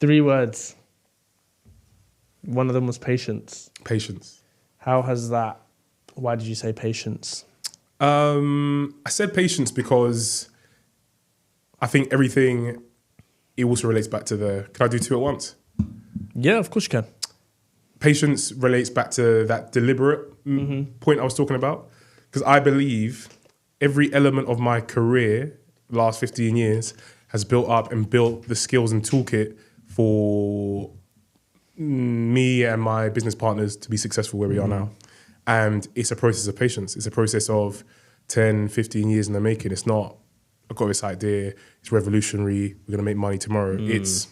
B: 3 words. One of them was patience. Patience. How has that... Why did you say patience? I said patience because I think everything, it also relates back to can I do 2 at once? Yeah, of course you can. Patience relates back to that deliberate point I was talking about. Because I believe every element of my career, last 15 years, has built up and built the skills and toolkit for me and my business partners to be successful where we are now. And it's a process of patience. It's a process of 10, 15 years in the making. It's not, I've got this idea, it's revolutionary, we're going to make money tomorrow. It's,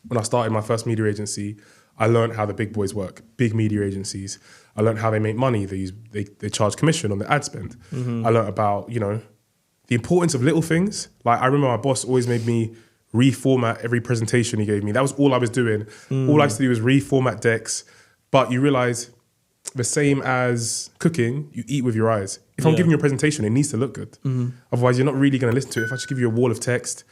B: when I started my first media agency, I learned how the big boys work, big media agencies. I learned how they make money. They charge commission on the ad spend. I learned about, the importance of little things. Like I remember my boss always made me reformat every presentation he gave me. That was all I was doing. All I used to do was reformat decks. But you realize the same as cooking, you eat with your eyes. If I'm giving you a presentation, it needs to look good. Otherwise, you're not really going to listen to it. If I just give you a wall of text,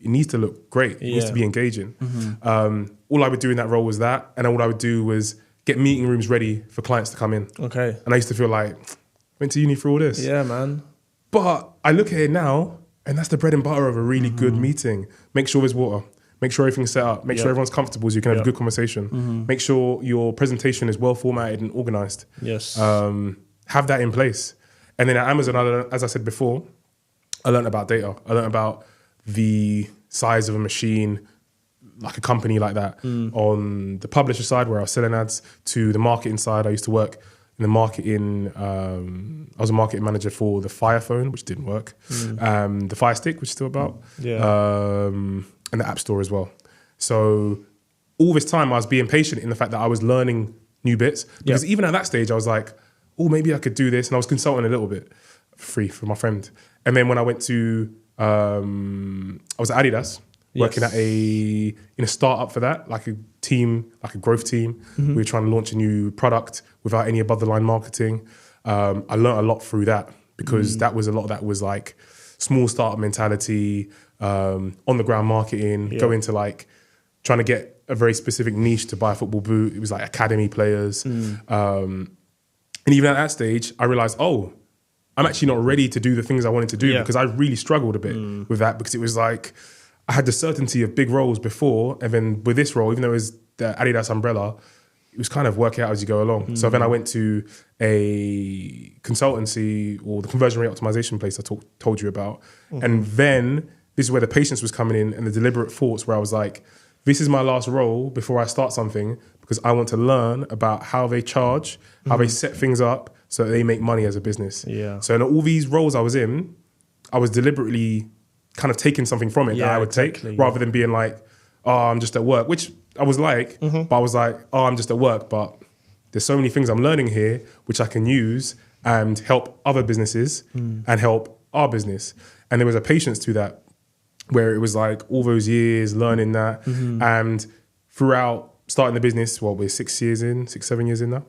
B: it needs to look great. It needs to be engaging. All I would do in that role was that. And all I would do was get meeting rooms ready for clients to come in.
A: Okay.
B: And I used to feel like, went to uni for all this.
A: Yeah, man.
B: But I look at it now, and that's the bread and butter of a really good meeting. Make sure there's water. Make sure everything's set up. Make sure everyone's comfortable so you can have a good conversation. Make sure your presentation is well formatted and organized.
A: Yes.
B: Have that in place. And then at Amazon, as I said before, I learned about data. I learned about the size of a machine, like a company like that. On the publisher side, where I was selling ads, to the marketing side, I used to work in the marketing. I was a marketing manager for the Fire Phone, which didn't work. The Fire Stick, which is still about. And the App Store as well. So all this time I was being patient in the fact that I was learning new bits. Because even at that stage, I was like, oh, maybe I could do this. And I was consulting a little bit for free for my friend. And then when I went to, I was at Adidas, working in a startup for that, like a team, like a growth team. We were trying to launch a new product without any above the line marketing. I learned a lot through that because that was a lot of that was like small startup mentality, on the ground marketing, go into like trying to get a very specific niche to buy a football boot. It was like academy players. And even at that stage, I realized, oh, I'm actually not ready to do the things I wanted to do because I really struggled a bit with that because it was like, I had the certainty of big roles before. And then with this role, even though it was the Adidas umbrella, it was kind of work it out as you go along. So then I went to a consultancy or the conversion rate optimization place I told you about. And then this is where the patience was coming in and the deliberate thoughts where I was like, this is my last role before I start something because I want to learn about how they charge, how they set things up so that they make money as a business. So in all these roles I was in, I was deliberately kind of taking something from it that I would take rather than being like, oh, I'm just at work, which I was like, but I was like, oh, I'm just at work, but there's so many things I'm learning here which I can use and help other businesses and help our business. And there was a patience to that where it was like all those years learning that. And throughout starting the business, we're 7 years in now.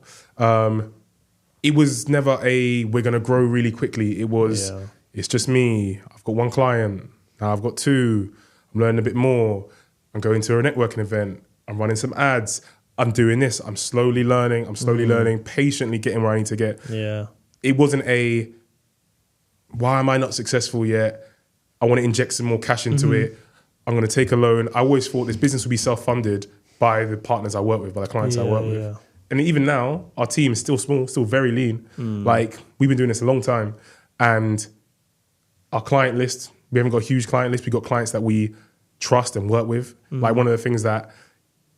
B: It was never we're going to grow really quickly. It was, it's just me. I've got one client. Now I've got two. I'm learning a bit more. I'm going to a networking event. I'm running some ads. I'm doing this. I'm slowly learning. Patiently getting where I need to get. It wasn't why am I not successful yet? I want to inject some more cash into it. I'm going to take a loan. I always thought this business would be self-funded by the partners I work with, by the clients I work with. And even now, our team is still small, still very lean. Like, we've been doing this a long time. And our client list, we haven't got a huge client list. We've got clients that we trust and work with. Like, one of the things that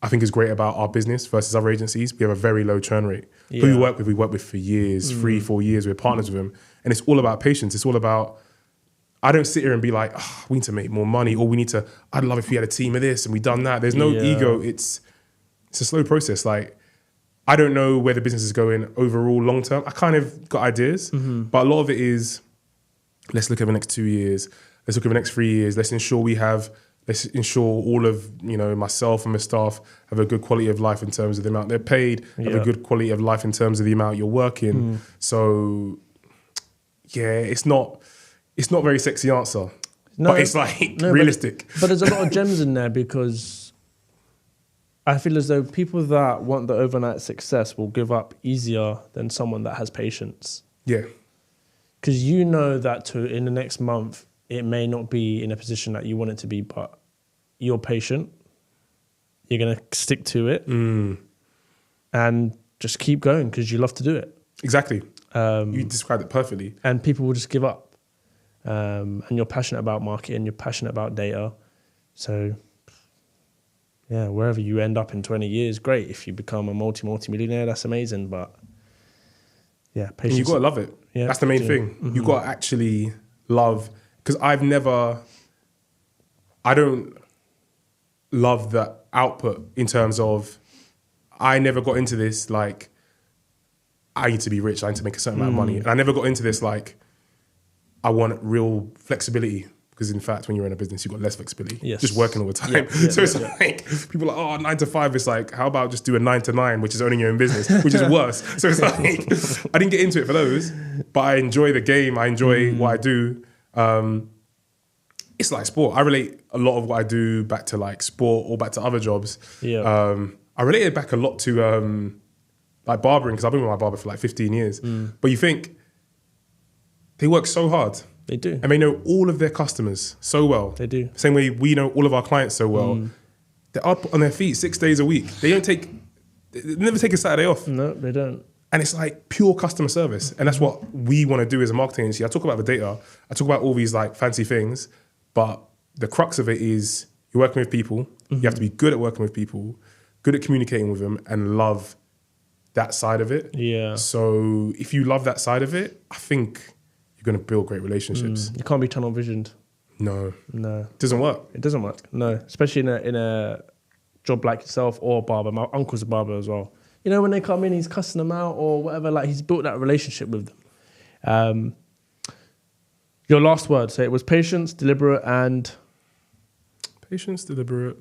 B: I think is great about our business versus other agencies, we have a very low churn rate. Who we work with for years, 3-4 years. We're partners with them. And it's all about patience. It's all about, I don't sit here and be like, oh, we need to make more money, or I'd love if we had a team of this and we done that. There's no ego. It's a slow process. Like, I don't know where the business is going overall long term. I kind of got ideas, but a lot of it is, let's look at the next 2 years. Let's look at the next 3 years. Let's ensure all of, myself and my staff have a good quality of life in terms of the amount they're paid, have a good quality of life in terms of the amount you're working. So it's not a very sexy answer, but it's like realistic.
A: But there's a lot of gems in there because I feel as though people that want the overnight success will give up easier than someone that has patience. Because you know that in the next month, it may not be in a position that you want it to be, but you're patient. You're going to stick to it and just keep going because you love to do it.
B: Exactly. You described it perfectly.
A: And people will just give up. And you're passionate about marketing, you're passionate about data. So, wherever you end up in 20 years, great. If you become a multi-millionaire, that's amazing. But, patience.
B: And you've got to love it. That's the main thing. You've got to actually love, because I don't love the output in terms of, I never got into this like, I need to be rich, I need to make a certain amount of money. And I never got into this like, I want real flexibility. because in fact, when you're in a business, you've got less flexibility.
A: Yes.
B: Just working all the time.
A: Yeah,
B: So it's like, people are like, 9 to 5. It's like, how about just do a 9 to 9, which is owning your own business, which is worse. So it's like, I didn't get into it for those, but I enjoy the game. I enjoy what I do. It's like sport. I relate a lot of what I do back to like sport or back to other jobs.
A: Yeah.
B: I related back a lot to like barbering, because I've been with my barber for like 15 years. But you think they work so hard.
A: They do.
B: And they know all of their customers so well.
A: They do.
B: Same way we know all of our clients so well. They're up on their feet 6 days a week. They never take a Saturday off.
A: No, they don't.
B: And it's like pure customer service. And that's what we want to do as a marketing agency. I talk about the data. I talk about all these like fancy things. But the crux of it is you're working with people. You have to be good at working with people, good at communicating with them, and love that side of it.
A: Yeah.
B: So if you love that side of it, I think you're going to build great relationships.
A: You can't be tunnel visioned.
B: No.
A: No.
B: It doesn't work.
A: It doesn't work. No. Especially in a job like yourself or a barber. My uncle's a barber as well. You know, when they come in, he's cussing them out or whatever, like he's built that relationship with them. Your last word, so it was patience, deliberate, and...
B: Patience, deliberate.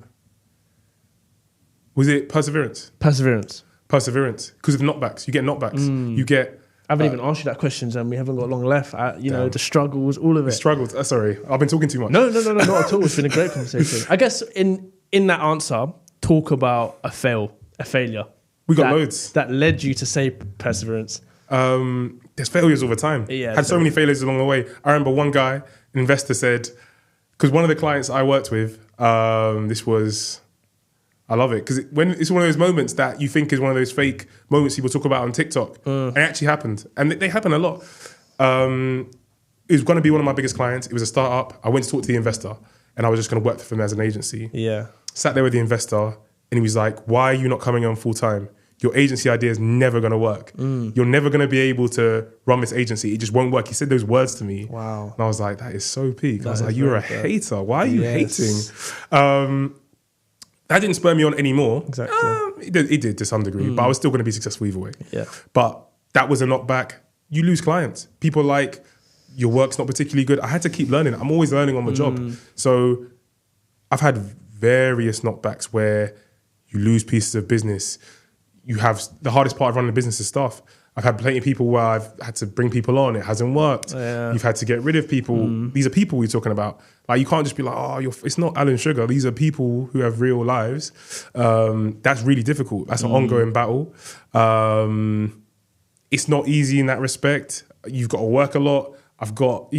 B: Was it perseverance?
A: Perseverance.
B: Perseverance. Because of knockbacks. You get knockbacks. You get...
A: I haven't even asked you that question, and we haven't got long left. You know, the struggles, all of it.
B: The struggles. Sorry, I've been talking too much.
A: No, not at all. It's been a great conversation. I guess in that answer, talk about a failure.
B: We got loads.
A: That led you to say perseverance.
B: There's failures all the time.
A: Yeah,
B: Had so many failures along the way. I remember one guy, an investor said, because one of the clients I worked with, I love it, because when it's one of those moments that you think is one of those fake moments people talk about on TikTok, and it actually happened, and they happen a lot. It was going to be one of my biggest clients. It was a startup. I went to talk to the investor, and I was just going to work for them as an agency.
A: Yeah.
B: Sat there with the investor, and he was like, "Why are you not coming on full time? Your agency idea is never going to work. You're never going to be able to run this agency. It just won't work." He said those words to me.
A: Wow.
B: And I was like, that is so peak. I was like, you're a hater. Why are you hating? That didn't spur me on anymore.
A: Exactly.
B: It did to some degree, but I was still going to be successful either way.
A: Yeah.
B: But that was a knockback. You lose clients. People are like, your work's not particularly good. I had to keep learning. I'm always learning on the job. So I've had various knockbacks where you lose pieces of business. You have the hardest part of running a business is staff. I've had plenty of people where I've had to bring people on. It hasn't worked.
A: Yeah.
B: You've had to get rid of people. These are people we're talking about. Like, you can't just be like, oh, it's not Alan Sugar. These are people who have real lives. That's really difficult. That's an ongoing battle. It's not easy in that respect. You've got to work a lot. I've got,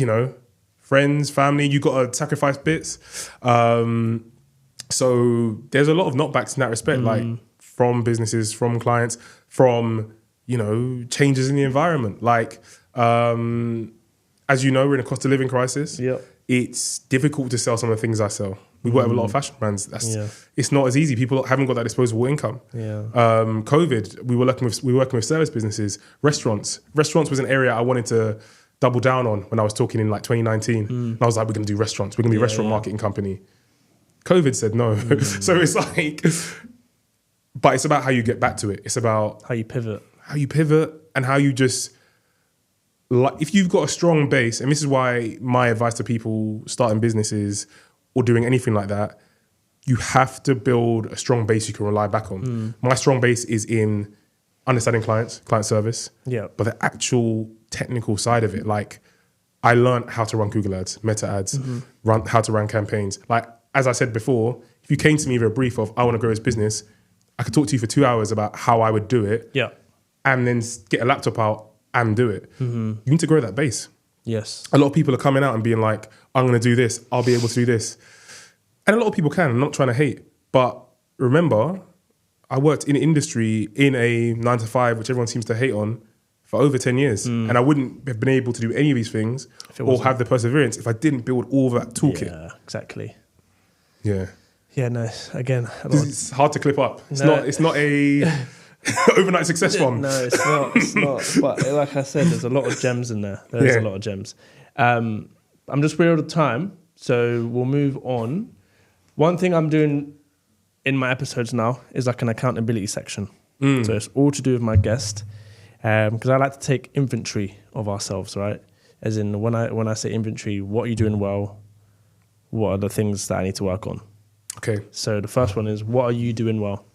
B: friends, family. You've got to sacrifice bits. So there's a lot of knockbacks in that respect, like from businesses, from clients, from... changes in the environment. Like, as you know, we're in a cost of living crisis.
A: Yep.
B: It's difficult to sell some of the things I sell. We work with a lot of fashion brands. It's not as easy. People haven't got that disposable income.
A: Yeah.
B: COVID, we were working with service businesses, restaurants. Restaurants was an area I wanted to double down on when I was talking in like 2019. And I was like, we're going to do restaurants. We're going to be a restaurant marketing company. COVID said no. So it's like, but it's about how you get back to it. It's about
A: how you pivot.
B: And how you just, like, if you've got a strong base, and this is why my advice to people starting businesses or doing anything like that, you have to build a strong base you can rely back on. My strong base is in understanding clients, client service, but the actual technical side of it, like, I learned how to run Google ads, meta ads, how to run campaigns. Like, as I said before, if you came to me with a brief of, I want to grow this business, I could talk to you for 2 hours about how I would do it. Yeah. And then get a laptop out and do it. You need to grow that base.
A: Yes.
B: A lot of people are coming out and being like, I'm going to do this. I'll be able to do this. And a lot of people can. I'm not trying to hate. But remember, I worked in an industry in a 9 to 5, which everyone seems to hate on, for over 10 years. And I wouldn't have been able to do any of these things or have the perseverance if I didn't build all that toolkit.
A: Yeah, exactly.
B: Yeah.
A: Yeah, no, again.
B: It's hard to clip up. It's not a... overnight success one.
A: No, it's not. But like I said, there's a lot of gems in there. There's a lot of gems. I'm just weird of time, so we'll move on. One thing I'm doing in my episodes now is like an accountability section. So it's all to do with my guest, because I like to take inventory of ourselves, right? As in, when I say inventory, what are you doing well? what are the things that I need to work on.
B: Okay.
A: So the first one is, what are you doing well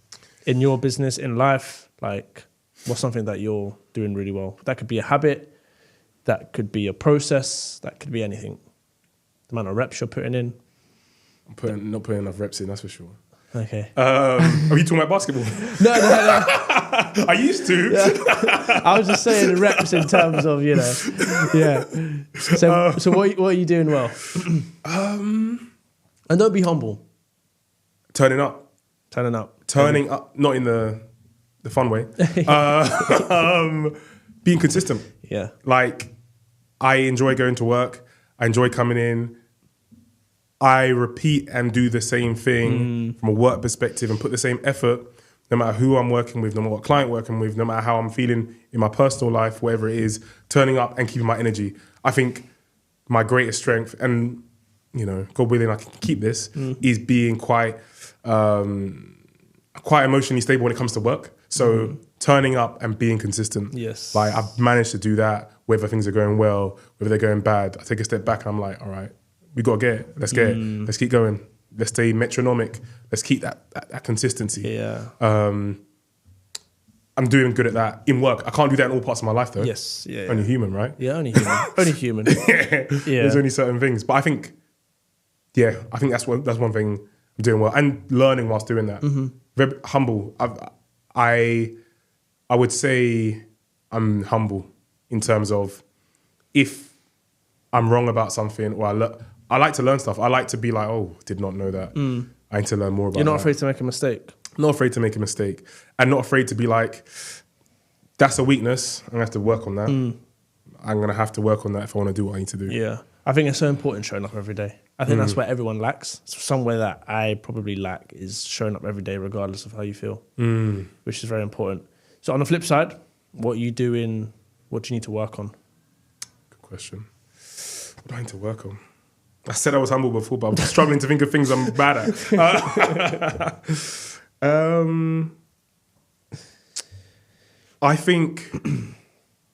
A: in your business, in life? Like, what's something that you're doing really well? That could be a habit, that could be a process, that could be anything. The amount of reps you're putting in.
B: I'm not putting enough reps in, that's for sure.
A: Okay.
B: Are you talking about basketball?
A: No.
B: I used to.
A: Yeah. I was just saying reps in terms of, yeah. So what are you doing well? And don't be humble.
B: Turning up, not in the fun way. Being consistent.
A: Yeah.
B: Like, I enjoy going to work. I enjoy coming in. I repeat and do the same thing from a work perspective and put the same effort, no matter who I'm working with, no matter what client I'm working with, no matter how I'm feeling in my personal life, whatever it is, turning up and keeping my energy. I think my greatest strength, and God willing, I can keep this, is being quite emotionally stable when it comes to work. So turning up and being consistent.
A: Yes.
B: Like, I've managed to do that, whether things are going well, whether they're going bad. I take a step back and I'm like, all right, we got to get it. Let's get it. Let's keep going. Let's stay metronomic. Let's keep that consistency.
A: Yeah.
B: I'm doing good at that in work. I can't do that in all parts of my life, though.
A: Yes. Yeah.
B: Only human, right?
A: Yeah, only human. Only human.
B: Yeah. There's only certain things. But I think that's one thing I'm doing well. And learning whilst doing that. Very humble. I would say I'm humble in terms of, if I'm wrong about something, or I like to learn stuff. I like to be like, oh, did not know that. I need to learn more about that.
A: You're not afraid to make a mistake.
B: Not afraid to make a mistake. And not afraid to be like, that's a weakness. I'm going to have to work on that. I'm going to have to work on that if I want to do what I need to do.
A: Yeah. I think it's so important showing up every day. I think that's where everyone lacks. Somewhere that I probably lack is showing up every day regardless of how you feel, which is very important. So on the flip side, what are you doing? What do you need to work on?
B: Good question. What do I need to work on? I said I was humble before, but I'm struggling to think of things I'm bad at. I think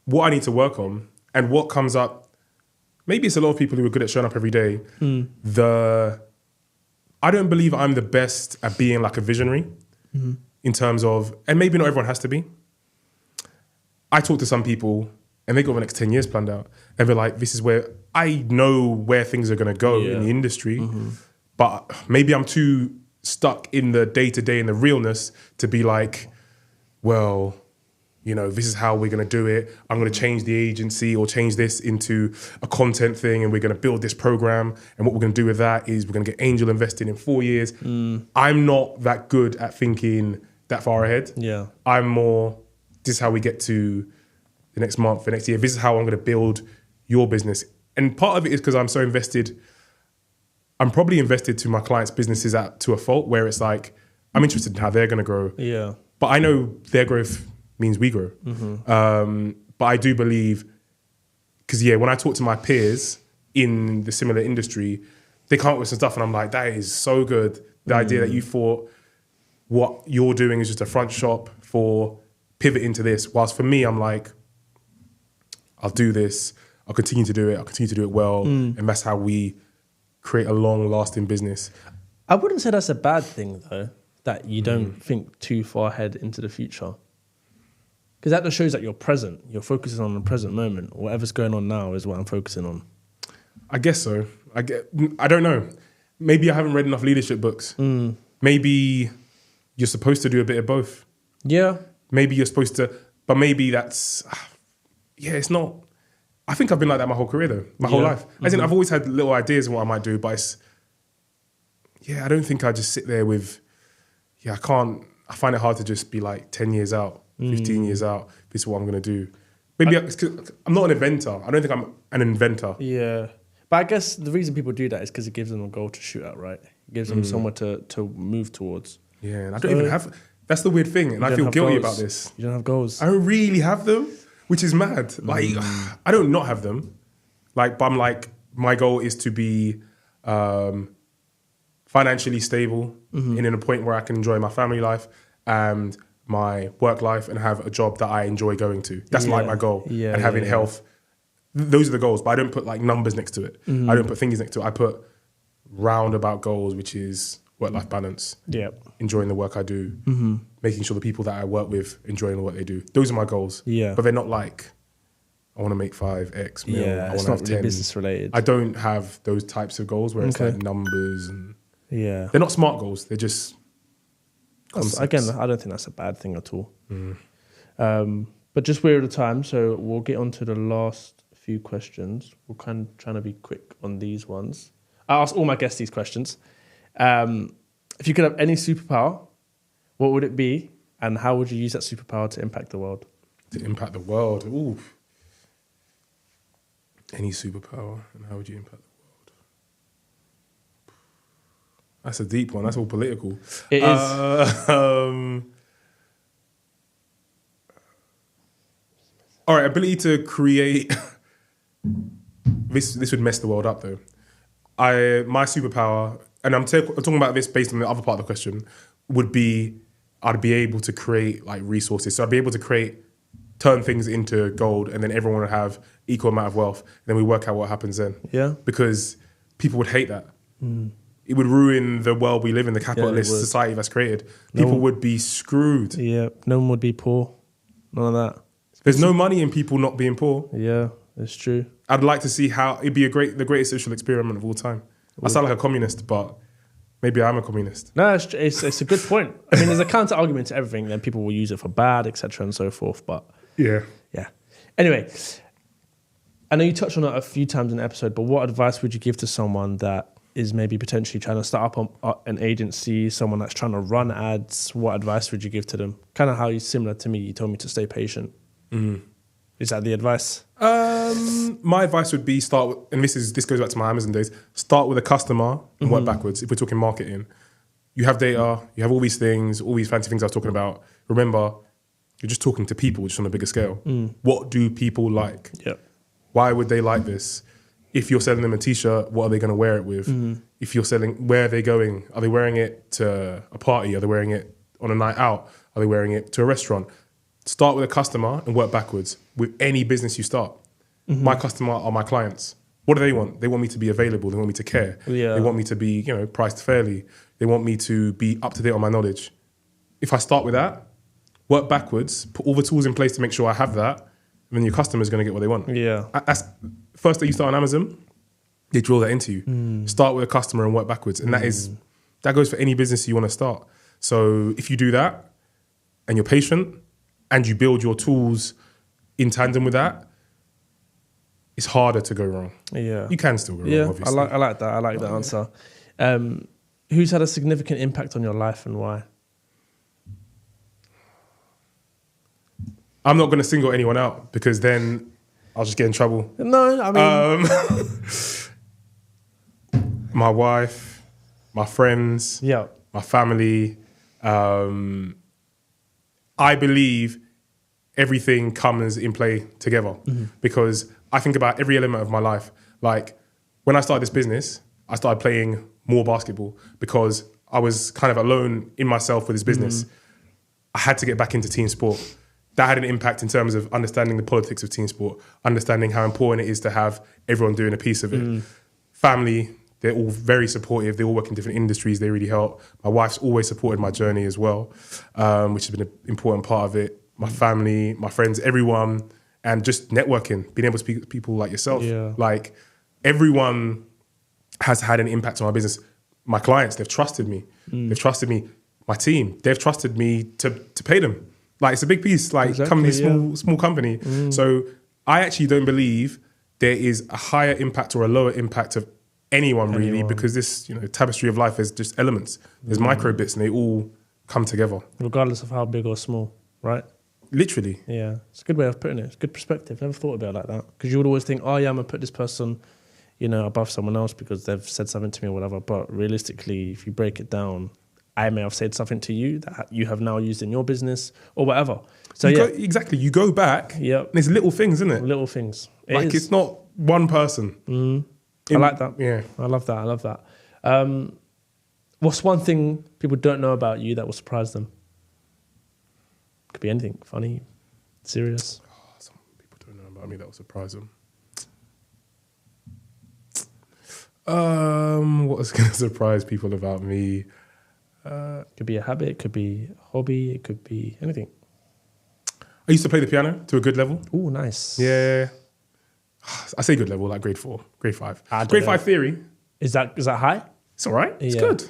B: what I need to work on and what comes up, maybe it's a lot of people who are good at showing up every day. I don't believe I'm the best at being like a visionary in terms of, and maybe not everyone has to be. I talk to some people and they got the next 10 years planned out. And they're like, this is where I know where things are going to go in the industry. But maybe I'm too stuck in the day-to-day and the realness to be like, well, this is how we're going to do it. I'm going to change the agency or change this into a content thing, and we're going to build this program. And what we're going to do with that is we're going to get angel invested in 4 years. I'm not that good at thinking that far ahead. Yeah, I'm more, this is how we get to the next month, the next year. This is how I'm going to build your business. And part of it is because I'm so invested. I'm probably invested to my clients' businesses to a fault, where it's like, I'm interested in how they're going to grow. Yeah. But I know their growth means we grow. But I do believe, because when I talk to my peers in the similar industry, they come up with some stuff and I'm like, that is so good. The idea that you thought what you're doing is just a front shop for pivoting to this. Whilst for me, I'm like, I'll do this. I'll continue to do it. I'll continue to do it well. And that's how we create a long lasting business.
A: I wouldn't say that's a bad thing though, that you don't think too far ahead into the future. Because that just shows that you're present. You're focusing on the present moment. Whatever's going on now is what I'm focusing on.
B: I guess so. I don't know. Maybe I haven't read enough leadership books. Maybe you're supposed to do a bit of both. Yeah. Maybe you're supposed to, but maybe that's, it's not. I think I've been like that my whole career though, my whole life. As in, I've always had little ideas of what I might do, but it's, I don't think I just sit there with, I find it hard to just be like 10 years out, 15 years out, this is what I'm going to do. Maybe it's 'cause I'm not an inventor. I don't think I'm an inventor.
A: Yeah. But I guess the reason people do that is because it gives them a goal to shoot at, right? It gives them somewhere to move towards. Yeah, and I don't even have, that's the weird thing, and I feel guilty about this. You don't have goals.
B: I don't really have them, which is mad. Like, I don't not have them. Like, but I'm like, my goal is to be financially stable and in a point where I can enjoy my family life and my work life and have a job that I enjoy going to. That's like my goal. Yeah, and having health. Those are the goals, but I don't put like numbers next to it. I don't put things next to it. I put roundabout goals, which is work-life balance, enjoying the work I do, making sure the people that I work with enjoying what they do. Those are my goals.
A: Yeah.
B: But they're not like, I want to make 5x mil.
A: Yeah,
B: I
A: it's
B: want to
A: not
B: have
A: really
B: 10.
A: business related.
B: I don't have those types of goals where it's like numbers and they're not smart goals. They're just concepts.
A: Again, I don't think that's a bad thing at all. But just we're out of time, so we'll get on to the last few questions. We're kind of trying to be quick on these ones. I ask all my guests these questions. If you could have any superpower, what would it be, and how would you use that superpower to impact the world?
B: To impact the world? Ooh. Any superpower, and how would you impact the world? That's a deep one. That's all political.
A: It is.
B: All right, ability to create. This would mess the world up, though. My superpower, and I'm talking about this based on the other part of the question, would be I'd be able to create like resources. So I'd be able to turn things into gold, and then everyone would have equal amount of wealth. And then we work out what happens then.
A: Yeah.
B: Because people would hate that. It would ruin the world we live in, the capitalist society that's created. People would be screwed.
A: Yeah, no one would be poor. None of that.
B: There's no money in people not being poor.
A: Yeah, it's true.
B: I'd like to see how it'd be the greatest social experiment of all time. I sound like a communist, but maybe I'm a communist.
A: No, it's a good point. I mean, there's a counter argument to everything. Then people will use it for bad, etc., and so forth. But yeah. Anyway, I know you touched on it a few times in the episode, but what advice would you give to someone that is maybe potentially trying to start up an agency, someone that's trying to run ads? What advice would you give to them? Kind of how you similar to me. You told me to stay patient. Is that the advice?
B: My advice would be start with, and this goes back to my Amazon days, start with a customer and work backwards. If we're talking marketing, you have data, you have all these things, all these fancy things I was talking about. Remember, you're just talking to people, just on a bigger scale. What do people like? Why would they like this? If you're selling them a t-shirt, what are they going to wear it with? If you're selling, where are they going? Are they wearing it to a party? Are they wearing it on a night out? Are they wearing it to a restaurant? Start with a customer and work backwards with any business you start. My customer are my clients. What do they want? They want me to be available. They want me to care. They want me to be, priced fairly. They want me to be up to date on my knowledge. If I start with that, work backwards, put all the tools in place to make sure I have that, then your customer's going to get what they want. That's first that you start on Amazon, they draw that into you. Start with a customer and work backwards. And that goes for any business you want to start. So if you do that and you're patient and you build your tools in tandem with that, it's harder to go wrong. You can still go wrong, obviously.
A: I like that. I like that answer. Who's had a significant impact on your life and why?
B: I'm not going to single anyone out because then I'll just get in trouble.
A: No, I mean...
B: my wife, my friends, my family. I believe everything comes in play together because I think about every element of my life. Like when I started this business, I started playing more basketball because I was kind of alone in myself with this business. I had to get back into team sport. That had an impact in terms of understanding the politics of team sport, understanding how important it is to have everyone doing a piece of it. Family, they're all very supportive. They all work in different industries. They really help. My wife's always supported my journey as well, which has been an important part of it. My family, my friends, everyone, and just networking, being able to speak to people like yourself. Like everyone has had an impact on my business. My clients, they've trusted me. They've trusted me. My team, they've trusted me to pay them. Like it's a big piece, like coming this small company. So I actually don't believe there is a higher impact or a lower impact of anyone really, because this tapestry of life is just elements. There's micro bits and they all come together. Regardless of how big or small, right? Literally. Yeah, it's a good way of putting it. It's a good perspective. Never thought about it like that. Because you would always think, oh yeah, I'm going to put this person, above someone else because they've said something to me or whatever. But realistically, if you break it down, I may have said something to you that you have now used in your business or whatever. So exactly. You go back. Yeah. There's little things, isn't it? Little things. It's not one person. I like that. Yeah. I love that. What's one thing people don't know about you that will surprise them? Could be anything. Funny, serious. Some people don't know about me that will surprise them. What will What's going to surprise people about me?
A: Could be a habit, it could be a hobby, it could be anything.
B: I used to play the piano to a good level.
A: Oh, nice.
B: Yeah. I say good level, like grade 4, grade 5.
A: I don't
B: Grade
A: know.
B: 5 theory,
A: Is that high?
B: it's all right. It's
A: Yeah.
B: good.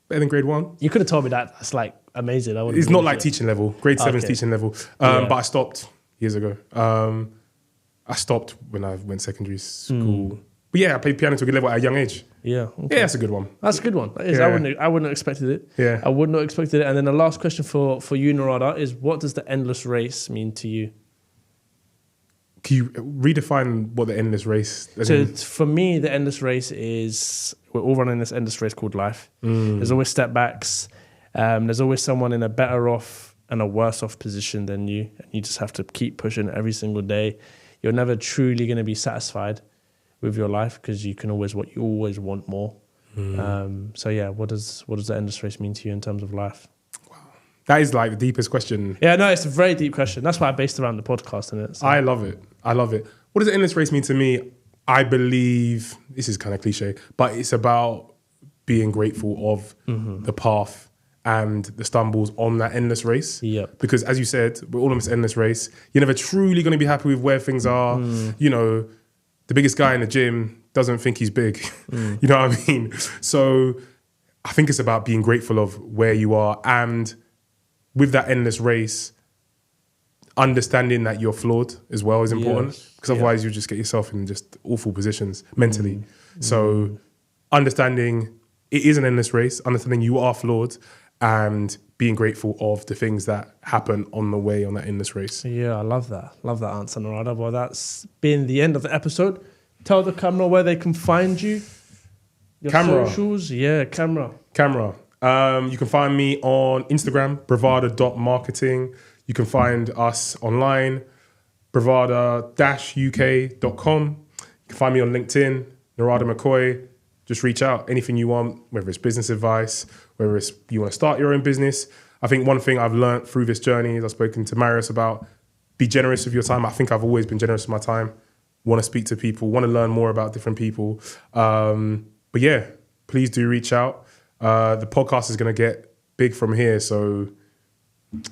B: Better than grade 1.
A: You could have told me that. That's like amazing. I
B: It's not like teaching level. Grade 7's
A: Okay.
B: teaching level.
A: Yeah.
B: But I stopped years ago. I stopped when I went secondary school. But yeah, I played piano to a good level at a young age.
A: Yeah. Okay.
B: Yeah, that's a good one.
A: That's a good one. That is.
B: Yeah.
A: I wouldn't have expected it.
B: Yeah.
A: I would not have expected it. And then the last question for you, Narada, is what does the endless race mean to you?
B: Can you redefine what the endless race is?
A: So for me, the endless race is we're all running this endless race called life. There's always step backs. There's always someone in a better off and a worse off position than you, and you just have to keep pushing every single day. You're never truly going to be satisfied with your life because you always want more. So yeah, what does the endless race mean to you in terms of life?
B: That is like the deepest question.
A: Yeah, no, it's a very deep question. That's why I based around the podcast in it. So.
B: I love it. What does the endless race mean to me? I believe, this is kind of cliche, but it's about being grateful of the path and the stumbles on that endless race.
A: Yep.
B: Because as you said, we're all on this endless race. You're never truly going to be happy with where things are. You know, the biggest guy in the gym doesn't think he's big. You know what I mean? So I think it's about being grateful of where you are, and with that endless race, understanding that you're flawed as well is important, because otherwise you just get yourself in just awful positions mentally. So understanding it is an endless race, understanding you are flawed, and being grateful of the things that happen on the way on that endless race.
A: Yeah, I love that. Love that answer, Narada. Well, that's been the end of the episode. Tell the camera where they can find you. Your socials. Yeah, camera.
B: You can find me on Instagram, bravada.marketing. You can find us online, bravada-uk.com. You can find me on LinkedIn, Narada McCoy. Just reach out, anything you want, whether it's business advice, whether it's you want to start your own business. I think one thing I've learned through this journey, as I've spoken to Marius about, be generous with your time. I think I've always been generous with my time. Want to speak to people, want to learn more about different people. But yeah, please do reach out. The podcast is going to get big from here. So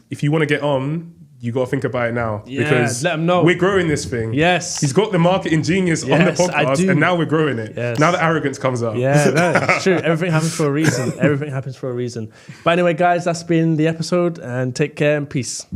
B: if you want to get on, you got to think about it now.
A: Yeah,
B: because
A: let 'em know.
B: We're growing this thing.
A: Yes.
B: He's got the marketing genius on the
A: Yes, I
B: podcast,
A: do.
B: and now we're growing it.
A: Yes.
B: Now the arrogance comes up.
A: Yeah, no, it's true. Everything happens for a reason. Everything happens for a reason. But anyway, guys, that's been the episode, and take care and peace.